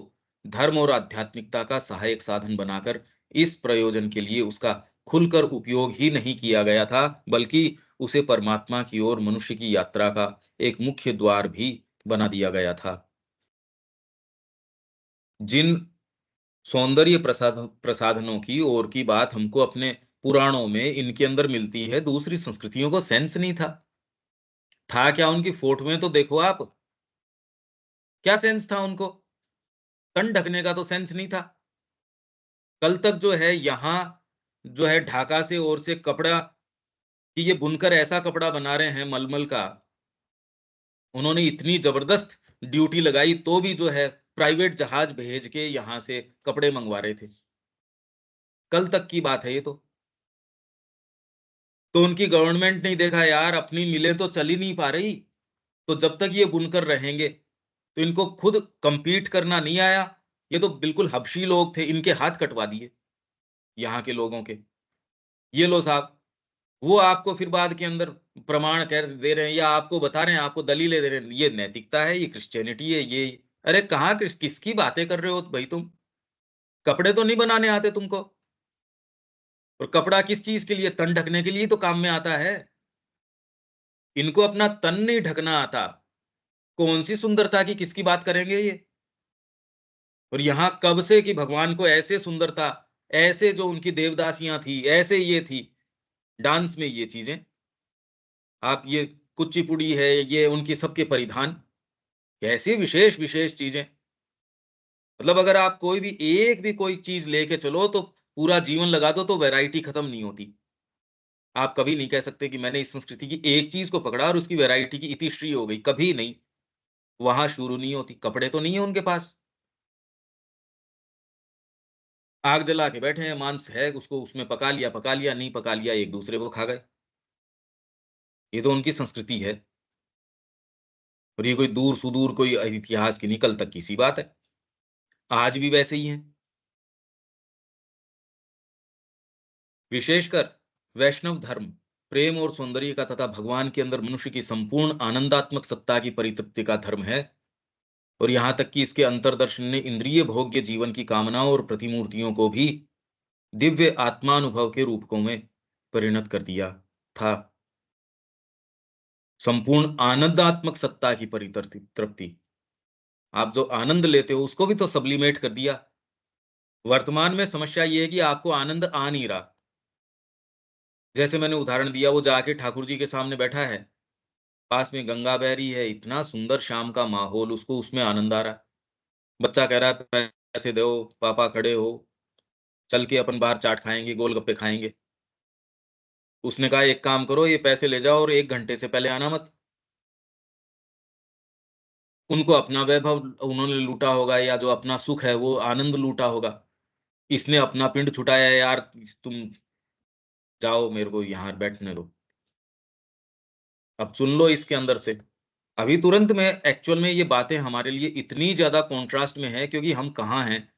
धर्म और आध्यात्मिकता का सहायक साधन बनाकर इस प्रयोजन के लिए उसका खुलकर उपयोग ही नहीं किया गया था, बल्कि उसे परमात्मा की ओर मनुष्य की यात्रा का एक मुख्य द्वार भी बना दिया गया था। जिन सौंदर्य प्रसाधनों की ओर की बात हमको अपने पुराणों में इनके अंदर मिलती है, दूसरी संस्कृतियों को सेंस नहीं था। था क्या? उनकी फोटोएं तो देखो आप, क्या सेंस था उनको? तन ढकने का तो सेंस नहीं था। कल तक जो है यहाँ जो है ढाका से और से कपड़ा, कि ये बुनकर ऐसा कपड़ा बना रहे हैं मलमल का, उन्होंने इतनी जबरदस्त ड्यूटी लगाई तो भी जो है प्राइवेट जहाज भेज के यहाँ से कपड़े मंगवा रहे थे। कल तक की बात है ये तो। तो उनकी गवर्नमेंट ने देखा यार अपनी मिलें तो चल ही नहीं पा रही, तो जब तक ये बुनकर रहेंगे, तो इनको खुद कम्पीट करना नहीं आया। ये तो बिल्कुल हबशी लोग थे, इनके हाथ कटवा दिए, यहाँ के लोगों के। ये लो साहब, वो आपको फिर बाद के अंदर प्रमाण कह दे रहे हैं या आपको बता रहे हैं, आपको दलीलें दे रहे हैं, ये नैतिकता है, ये क्रिश्चियनिटी है, ये अरे कहाँ किसकी बातें कर रहे हो भाई तुम? कपड़े तो नहीं बनाने आते तुमको? और कपड़ा किस चीज़ के लिए? तन ढकने के लिए तो काम में आता है। इनको अपना तन नहीं ढकना आता। कौन-सी सुंदरता की किसकी बात करेंगे ये? और यहाँ कब से कि भगवान को ऐसे सुंदरता, ऐसे जो उनकी देवदासियाँ थी, ऐसे ये थी, डांस में ये चीज़ें, आप ये कुचिपुड़ी है, ये उनकी सबके परिधान, कैसी विशेष-विशेष चीज़ें। मतलब अगर आप कोई भी एक भी कोई चीज़ लेके चलो तो पूरा जीवन लगा दो तो वैरायटी खत्म नहीं होती। आप कभी नहीं कह सकते कि मैंने इस संस्कृति की एक चीज़ को पकड़ा और उसकी वैरायटी की इतिश्री हो गई, कभी नहीं। वहाँ शुरू नहीं होती, कपड़े तो नहीं है उनके पास। आग जला के बैठे हैं, मांस है उसको उसमें पका लिया, नहीं पका लिया, एक-दूसरे को खा गए। ये तो उनकी संस्कृति है और ये कोई दूर-सुदूर कोई इतिहास की नहीं, कल तक की सी बात है। आज भी वैसे ही हैं। विशेषकर वैष्णव धर्म, प्रेम और सौंदर्य का तथा भगवान के अंदर मनुष्य की संपूर्ण आनंदात्मक सत्ता की परितृप्ति का धर्म है और यहाँ तक कि इसके अंतर्दर्शन ने इंद्रिय भोग्य जीवन की कामनाओं और प्रतिमूर्तियों को भी दिव्य आत्मानुभव के रूपकों में परिणत कर दिया था। संपूर्ण आनंदात्मक सत्ता की तृप्ति। आप जो आनंद लेते हो उसको भी तो सब्लिमेट कर दिया। वर्तमान में समस्या ये है कि आपको आनंद आ नहीं रहा। जैसे मैंने उदाहरण दिया वो जाके ठाकुर जी के सामने बैठा है, पास में गंगा बह रही है, इतना सुंदर शाम का माहौल, उसको उसमें आनंद आ रहा है। बच्चा कह रहा है पैसे दो, पापा खड़े हो, चल के अपन बाहर चाट खाएँगे, गोलगप्पे खाएँगे। उसने कहा एक काम करो ये पैसे ले जाओ और 1 घंटे से पहले आना मत। उनको अपना वैभव उन्होंने लूटा होगा या जो अपना सुख है वो आनंद लूटा होगा। इसने अपना पिंड छुटाया है यार तुम जाओ मेरे को यहाँ बैठने दो। अब चुन लो इसके अंदर से। अभी तुरंत में एक्चुअल में ये बातें हमारे लिए इतनी ज़्यादा कॉन्ट्रास्ट में है क्योंकि हम कहाँ हैं,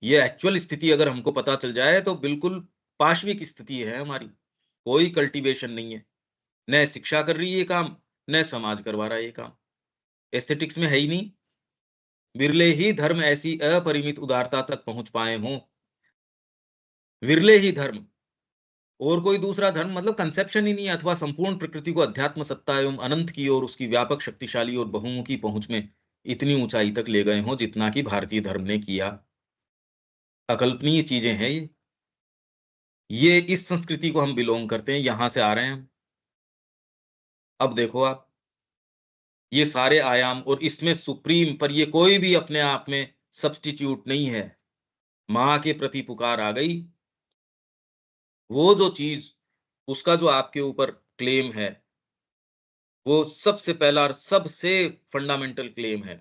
ये एक्चुअल स्थिति अगर हमको पता चल जाए तो बिल्कुल पाशविक स्थिति है हमारी। कोई कल्टीवेशन नहीं है। न शिक्षा कर रही है ये काम, न समाज करवा रहा है ये काम। एस्थेटिक्स में है ही नहीं। विरले ही धर्म ऐसी अपरिमित उदारता तक पहुँच पाए हों, विरले ही धर्म और कोई दूसरा धर्म मतलब कंसेप्शन ही नहीं है अथवा संपूर्ण प्रकृति को अध्यात्म सत्ता एवं अनंत की ओर उसकी व्यापक शक्तिशाली और बहुमुखी पहुँच में इतनी ऊँचाई तक ले गए हों जितना कि भारतीय धर्म ने किया। अकल्पनीय चीज़ें हैं ये। ये इस संस्कृति को हम बिलॉन्ग करते हैं, यहाँ से आ रहे हैं हम। अब देखो आप, ये सारे आयाम और इसमें सुप्रीम पर ये कोई भी अपने आप में सब्स्टिट्यूट नहीं है। माँ के प्रति पुकार आ गई, वो जो चीज़ उसका जो आपके ऊपर क्लेम है, वो सबसे पहला और सबसे फंडामेंटल क्लेम है।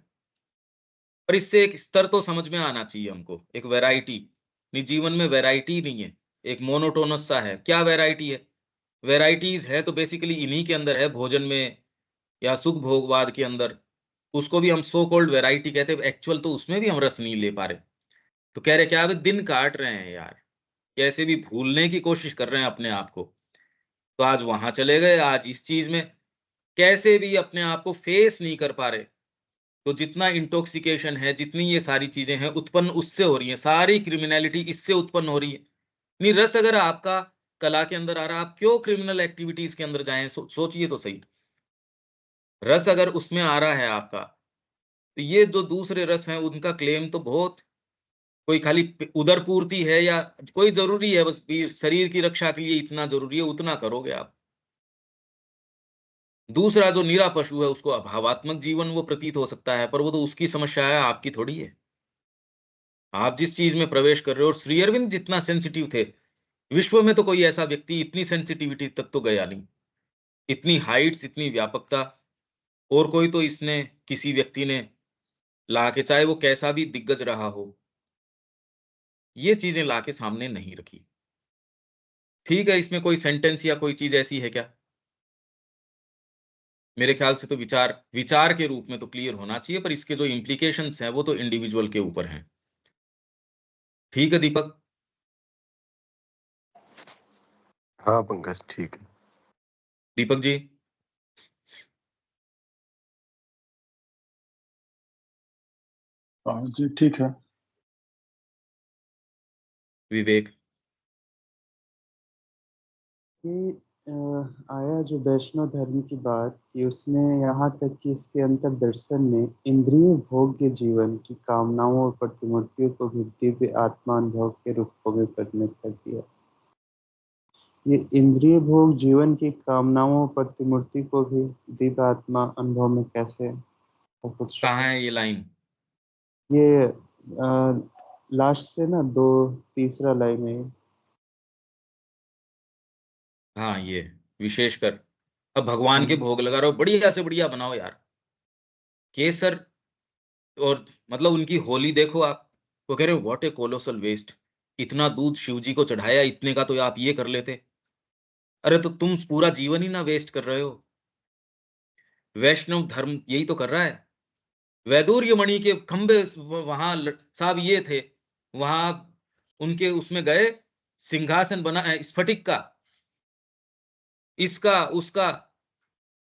पर इससे एक स्तर तो समझ में आना चाहिए हमको, एक वैरायटी। जीवन में वैरायटी नहीं है, एक मोनोटोनस सा है। क्या वैरायटी है? वैराइटीज़ है तो बेसिकली इन्हीं के अंदर है, भोजन में या सुख भोगवाद के अंदर। उसको भी हम सो कॉल्ड वैरायटी कहते हैं, एक्चुअल तो उसमें भी हम रस नहीं ले पा रहे। तो कह रहे क्या अबे दिन काट रहे हैं यार, कैसे भी भूलने की कोशिश कर रहे हैं अपने आप को। तो आज वहाँ चले गए, आज इस चीज़ में, कैसे भी अपने आप को फेस नहीं कर पा रहे। तो जितना इंटॉक्सिकेशन है, जितनी ये सारी चीज़ें हैं, उत्पन्न उससे हो रही हैं, सारी क्रिमिनैलिटी इससे उत्पन्न हो रही है। नहीं रस अगर आपका कला के अंदर आ रहा है, आप क्यों क्रिमिनल एक्टिविटीज़ के अंदर जाएँ? सोचिए तो सही। रस अगर उसमें आ रहा है आपका, तो ये जो दूसरे रस हैं, उनका क्लेम तो बहुत कोई खाली उदर पूर्ति है या कोई ज़रूरी है बस भी शरीर की रक्षा के लिए इतना ज़रूरी है, उतना करोगे आप। दूसरा जो निरा पशु है, उसको अभावात्मक जीवन वो प्रतीत हो सकता है, पर वो तो उसकी समस्या है, आपकी थोड़ी है। आप जिस चीज़ में प्रवेश कर रहे हो और श्री अरविंद जितना सेंसिटिव थे, विश्व में तो कोई ऐसा व्यक्ति इतनी सेंसिटिविटी तक तो गया नहीं। इतनी हाइट्स, इतनी व्यापकता और कोई तो इसने किसी व्यक्ति ने ला के, चाहे वो कैसा भी दिग्गज रहा हो, ये चीजें ला के सामने नहीं रखी। ठीक है, इसमें कोई सेंटेंस या कोई चीज ऐसी है क्या? मेरे ख्याल से तो विचार विचार के रूप में तो क्लियर होना चाहिए, पर इसके जो इम्प्लीकेशंस हैं वो तो इंडिविजुअल के ऊपर हैं। ठीक है दीपक? हाँ पंकज, ठीक है। दीपक जी? हाँ जी, ठीक है। विवेक? कि आया जो वैष्णव धर्म की बात कि उसमें यहाँ तक कि इसके अंतर्दर्शन में इंद्रिय भोग्य जीवन की कामनाओं और प्रतिमूर्तियों को भी दिव्य आत्मा अनुभव के रूपों में परिणत कर दिया। ये इंद्रिय भोग जीवन की कामनाओं और प्रतिमूर्ति को भी दिव्य आत्मा अनुभव में कैसे कुछ कहाँ है ये लाइन? ये लास्ट से ना दो तीसरा लाइन है। हाँ, ये विशेषकर अब भगवान के भोग लगा रहे हो, बढ़िया से बढ़िया बनाओ यार। केसर और मतलब उनकी होली देखो आप, वो कह रहे हो व्हाट ए कोलोसल वेस्ट, इतना दूध शिव जी को चढ़ाया, इतने का तो आप ये कर लेते। अरे तो तुम पूरा जीवन ही ना वेस्ट कर रहे हो। वैष्णव धर्म यही तो कर रहा है। वैदूर्य मणि के खंबे वहां साहब ये थे, वहां उनके उसमें गए, सिंहासन बना है स्फटिक का, इसका उसका।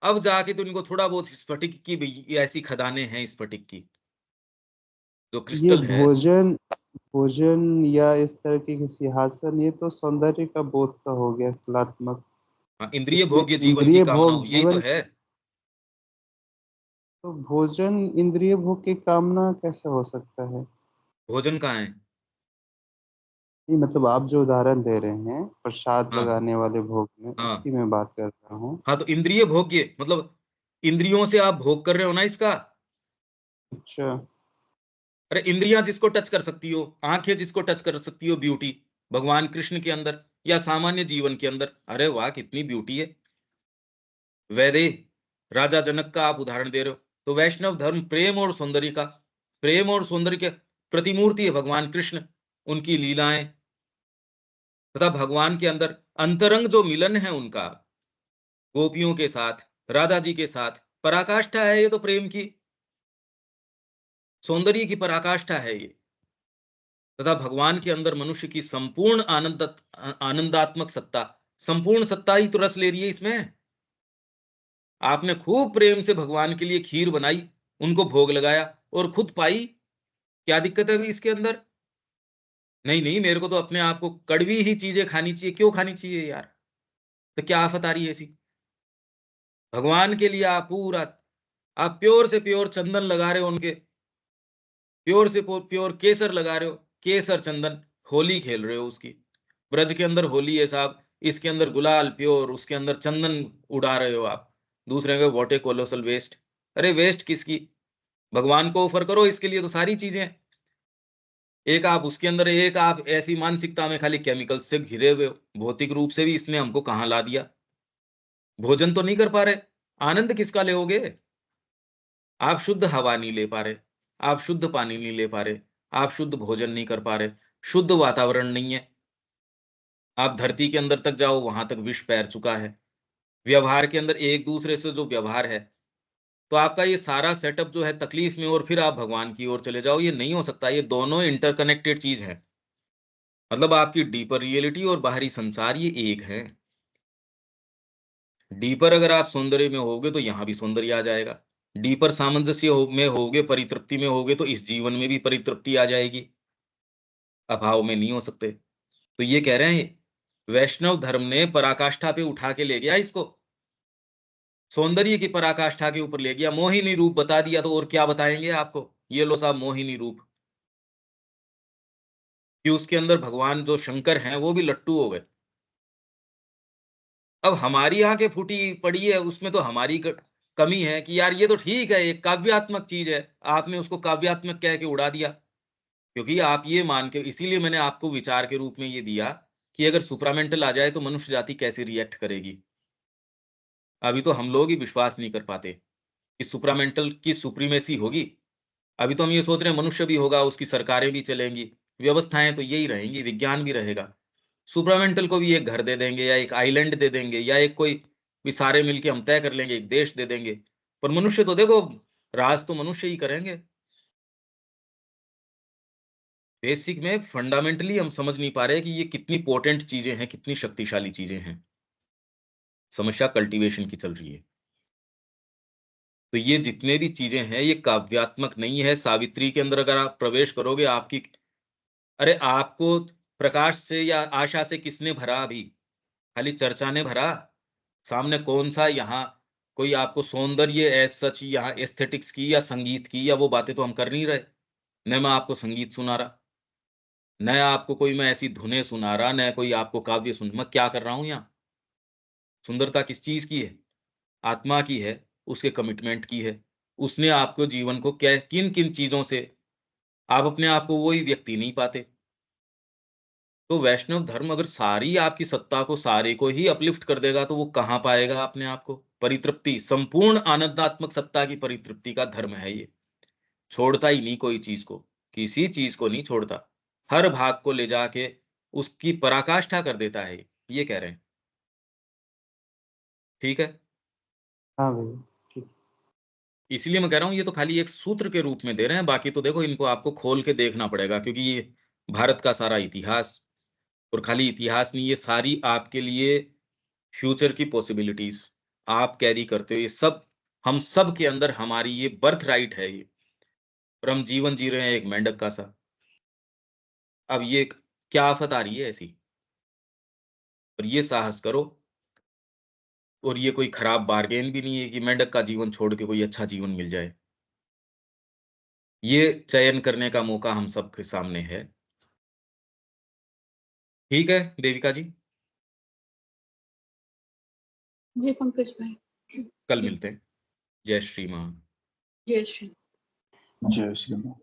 अब जाके तो इनको थोड़ा बहुत स्फटिक की भी ऐसी खदानें हैं, स्फटिक की जो ये क्रिस्टल है। भोजन भोजन या इस तरह के सिंहासन, ये तो सौंदर्य का बोध का हो गया, कलात्मक। हाँ, इंद्रिय इसमें भोग्य जीवन की इंद्रिय कामना भोग हो, यही तो जीवन, है। तो भोजन इंद्रिय भोग की कामना कैसे हो सकता है? भोजन कहाँ है? नहीं मतलब आप जो उदाहरण दे रहे हैं प्रसाद हाँ लगाने वाले भोग में, हाँ उसकी मैं बात कर रहा हूँ। हाँ, तो इंद्रिय भोग्य मतलब इंद्रियों से आप भोग कर रहे हो ना इसका। अच्छा। अरे इंद्रियां जिसको टच कर सकती हो, आंखें जिसको टच कर सकती हो, ब्यूटी भगवान कृष्ण के अंदर या सामान्य जीवन के अंदर, अरे वाह कितनी ब्यूटी है। वैदे राजा जनक का आप उदाहरण दे रहे हो, तो वैष्णव धर्म प्रेम और सौंदर्य का, प्रेम और सौंदर्य के प्रतिमूर्ति है भगवान कृष्ण, उनकी लीलाएं तथा भगवान के अंदर अंतरंग जो मिलन है उनका गोपियों के साथ, राधा जी के साथ, पराकाष्ठा है ये तो प्रेम की, सौंदर्य की पराकाष्ठा है ये। तथा भगवान के अंदर मनुष्य की संपूर्ण आनंदात्मक सत्ता, संपूर्ण सत्ता ही तो रस ले रही है इसमें। आपने खूब प्रेम से भगवान के लिए खीर बनाई, उनको भोग लगाया और खुद पाई, क्या दिक्कत है अभी इसके अंदर? नहीं नहीं, मेरे को तो अपने आप को कड़वी ही चीजें खानी चाहिए, क्यों खानी चाहिए यार? तो क्या आफत आ रही है ऐसी? भगवान के लिए आप पूरा, आप प्योर से प्योर चंदन लगा रहे हो उनके, प्योर से प्योर केसर लगा रहे हो, केसर चंदन, होली खेल रहे हो उसकी। ब्रज के अंदर होली है साहब, इसके अंदर गुलाल प्योर, उसके अंदर चंदन उड़ा रहे हो आप। दूसरे का व्हाट ए कोलोसल वेस्ट। अरे वेस्ट किसकी? भगवान को ऑफर करो, इसके लिए तो सारी चीजें हैं। एक आप उसके अंदर, एक आप ऐसी मानसिकता में खाली केमिकल से घिरे हुए हो, भौतिक रूप से भी इसने हमको कहां ला दिया। भोजन तो नहीं कर पा रहे, आनंद किसका लेोगे? आप शुद्ध हवा नहीं ले पा रहे, आप शुद्ध पानी नहीं ले पा रहे, आप शुद्ध भोजन नहीं कर पा रहे, शुद्ध वातावरण नहीं है। आप धरती के अंदर तक जाओ, वहां तक विष पैर चुका है। व्यवहार के अंदर एक दूसरे से जो व्यवहार है, तो आपका ये सारा सेटअप जो है तकलीफ में, और फिर आप भगवान की ओर चले जाओ, ये नहीं हो सकता। ये दोनों इंटरकनेक्टेड चीज है। मतलब आपकी डीपर रियलिटी और बाहरी संसार ये एक है। डीपर अगर आप सौंदर्य में होगे तो यहां भी सौंदर्य आ जाएगा। डीपर सामंजस्य में होगे, परितृप्ति में होगे, तो इस जीवन में भी परितृप्ति आ जाएगी। अभाव में नहीं हो सकते। तो ये कह रहे हैं वैष्णव धर्म ने पराकाष्ठा पे उठा के ले गया इसको, सौंदर्य की पराकाष्ठा के ऊपर ले गया, मोहिनी रूप बता दिया। तो और क्या बताएंगे आपको? ये लो साहब मोहिनी रूप, कि उसके अंदर भगवान जो शंकर हैं वो भी लट्टू हो गए। अब हमारी आंखें फूटी पड़ी है, उसमें तो हमारी कमी है कि यार ये तो ठीक है, एक काव्यात्मक चीज है, आपने उसको काव्यात्मक कह के उड़ा दिया। क्योंकि आप ये मान के, इसीलिए मैंने आपको विचार के रूप में ये दिया कि अगर सुप्रामेंटल आ जाए तो मनुष्य जाति कैसे रिएक्ट करेगी। अभी तो हम लोग ही विश्वास नहीं कर पाते। कि सुप्रामेंटल की सुप्रीमेसी होगी। अभी तो हम ये सोच रहे हैं मनुष्य भी होगा, उसकी सरकारें भी चलेंगी, व्यवस्थाएं तो यही रहेंगी, विज्ञान भी रहेगा। सुप्रामेंटल को भी एक घर दे देंगे या एक आइलैंड दे देंगे या एक कोई भी सारे मिलके हम तय कर लेंगे, एक देश दे देंगे। पर मनुष्य तो देखो, राज तो मनुष्य ही करेंगे। बेसिक में फंडामेंटली हम समझ नहीं पा रहे कि ये कितनी पोटेंट चीजें हैं, कितनी शक्तिशाली चीजें हैं। समस्या कल्टीवेशन की चल रही है। तो ये जितने भी चीजें हैं, ये काव्यात्मक नहीं है। सावित्री के अंदर अगर आप प्रवेश करोगे, आपकी अरे आपको प्रकाश से या आशा से किसने भरा? अभी खाली चर्चा ने भरा। सामने कौन सा यहाँ कोई आपको सौंदर्य एज सच यहाँ एस्थेटिक्स की या संगीत की या वो बातें तो हम कर नहीं रहे। न मैं आपको संगीत सुना रहा, न आपको कोई मैं ऐसी धुनें सुना रहा, न कोई आपको काव्य सुन। मैं क्या कर रहा हूँ यहाँ? सुंदरता किस चीज की है? आत्मा की है, उसके कमिटमेंट की है। उसने आपको जीवन को क्या किन किन चीजों से आप अपने आप को वही व्यक्ति नहीं पाते। तो वैष्णव धर्म अगर सारी आपकी सत्ता को, सारे को ही अपलिफ्ट कर देगा, तो वो कहाँ पाएगा अपने आप को? परितृप्ति, संपूर्ण आनंदात्मक सत्ता की परितृप्ति का धर्म है ये। छोड़ता ही नहीं कोई चीज को, किसी चीज को नहीं छोड़ता। हर भाग को ले जाके उसकी पराकाष्ठा कर देता है, ये कह रहे हैं। ठीक है? हाँ भैया, ठीक। इसलिए मैं कह रहा हूँ, ये तो खाली एक सूत्र के रूप में दे रहे हैं, बाकी तो देखो इनको आपको खोल के देखना पड़ेगा, क्योंकि ये भारत का सारा इतिहास, और खाली इतिहास नहीं, ये सारी आपके लिए फ्यूचर की पॉसिबिलिटीज आप कैरी करते हो। ये सब हम सब के अंदर हमारी ये बर्थ राइट है ये, और हम जीवन जी रहे हैं एक मेंढक का सा। अब ये क्या आफत आ रही है ऐसी? और ये साहस करो। और ये कोई खराब बार्गेन भी नहीं है कि मेंढक का जीवन छोड़ के कोई अच्छा जीवन मिल जाए। ये चयन करने का मौका हम सबके सामने है। ठीक है देविका जी, जी पंकज भाई। कल जी, मिलते हैं। जय श्री मां। जय श्री। जय श्री राम।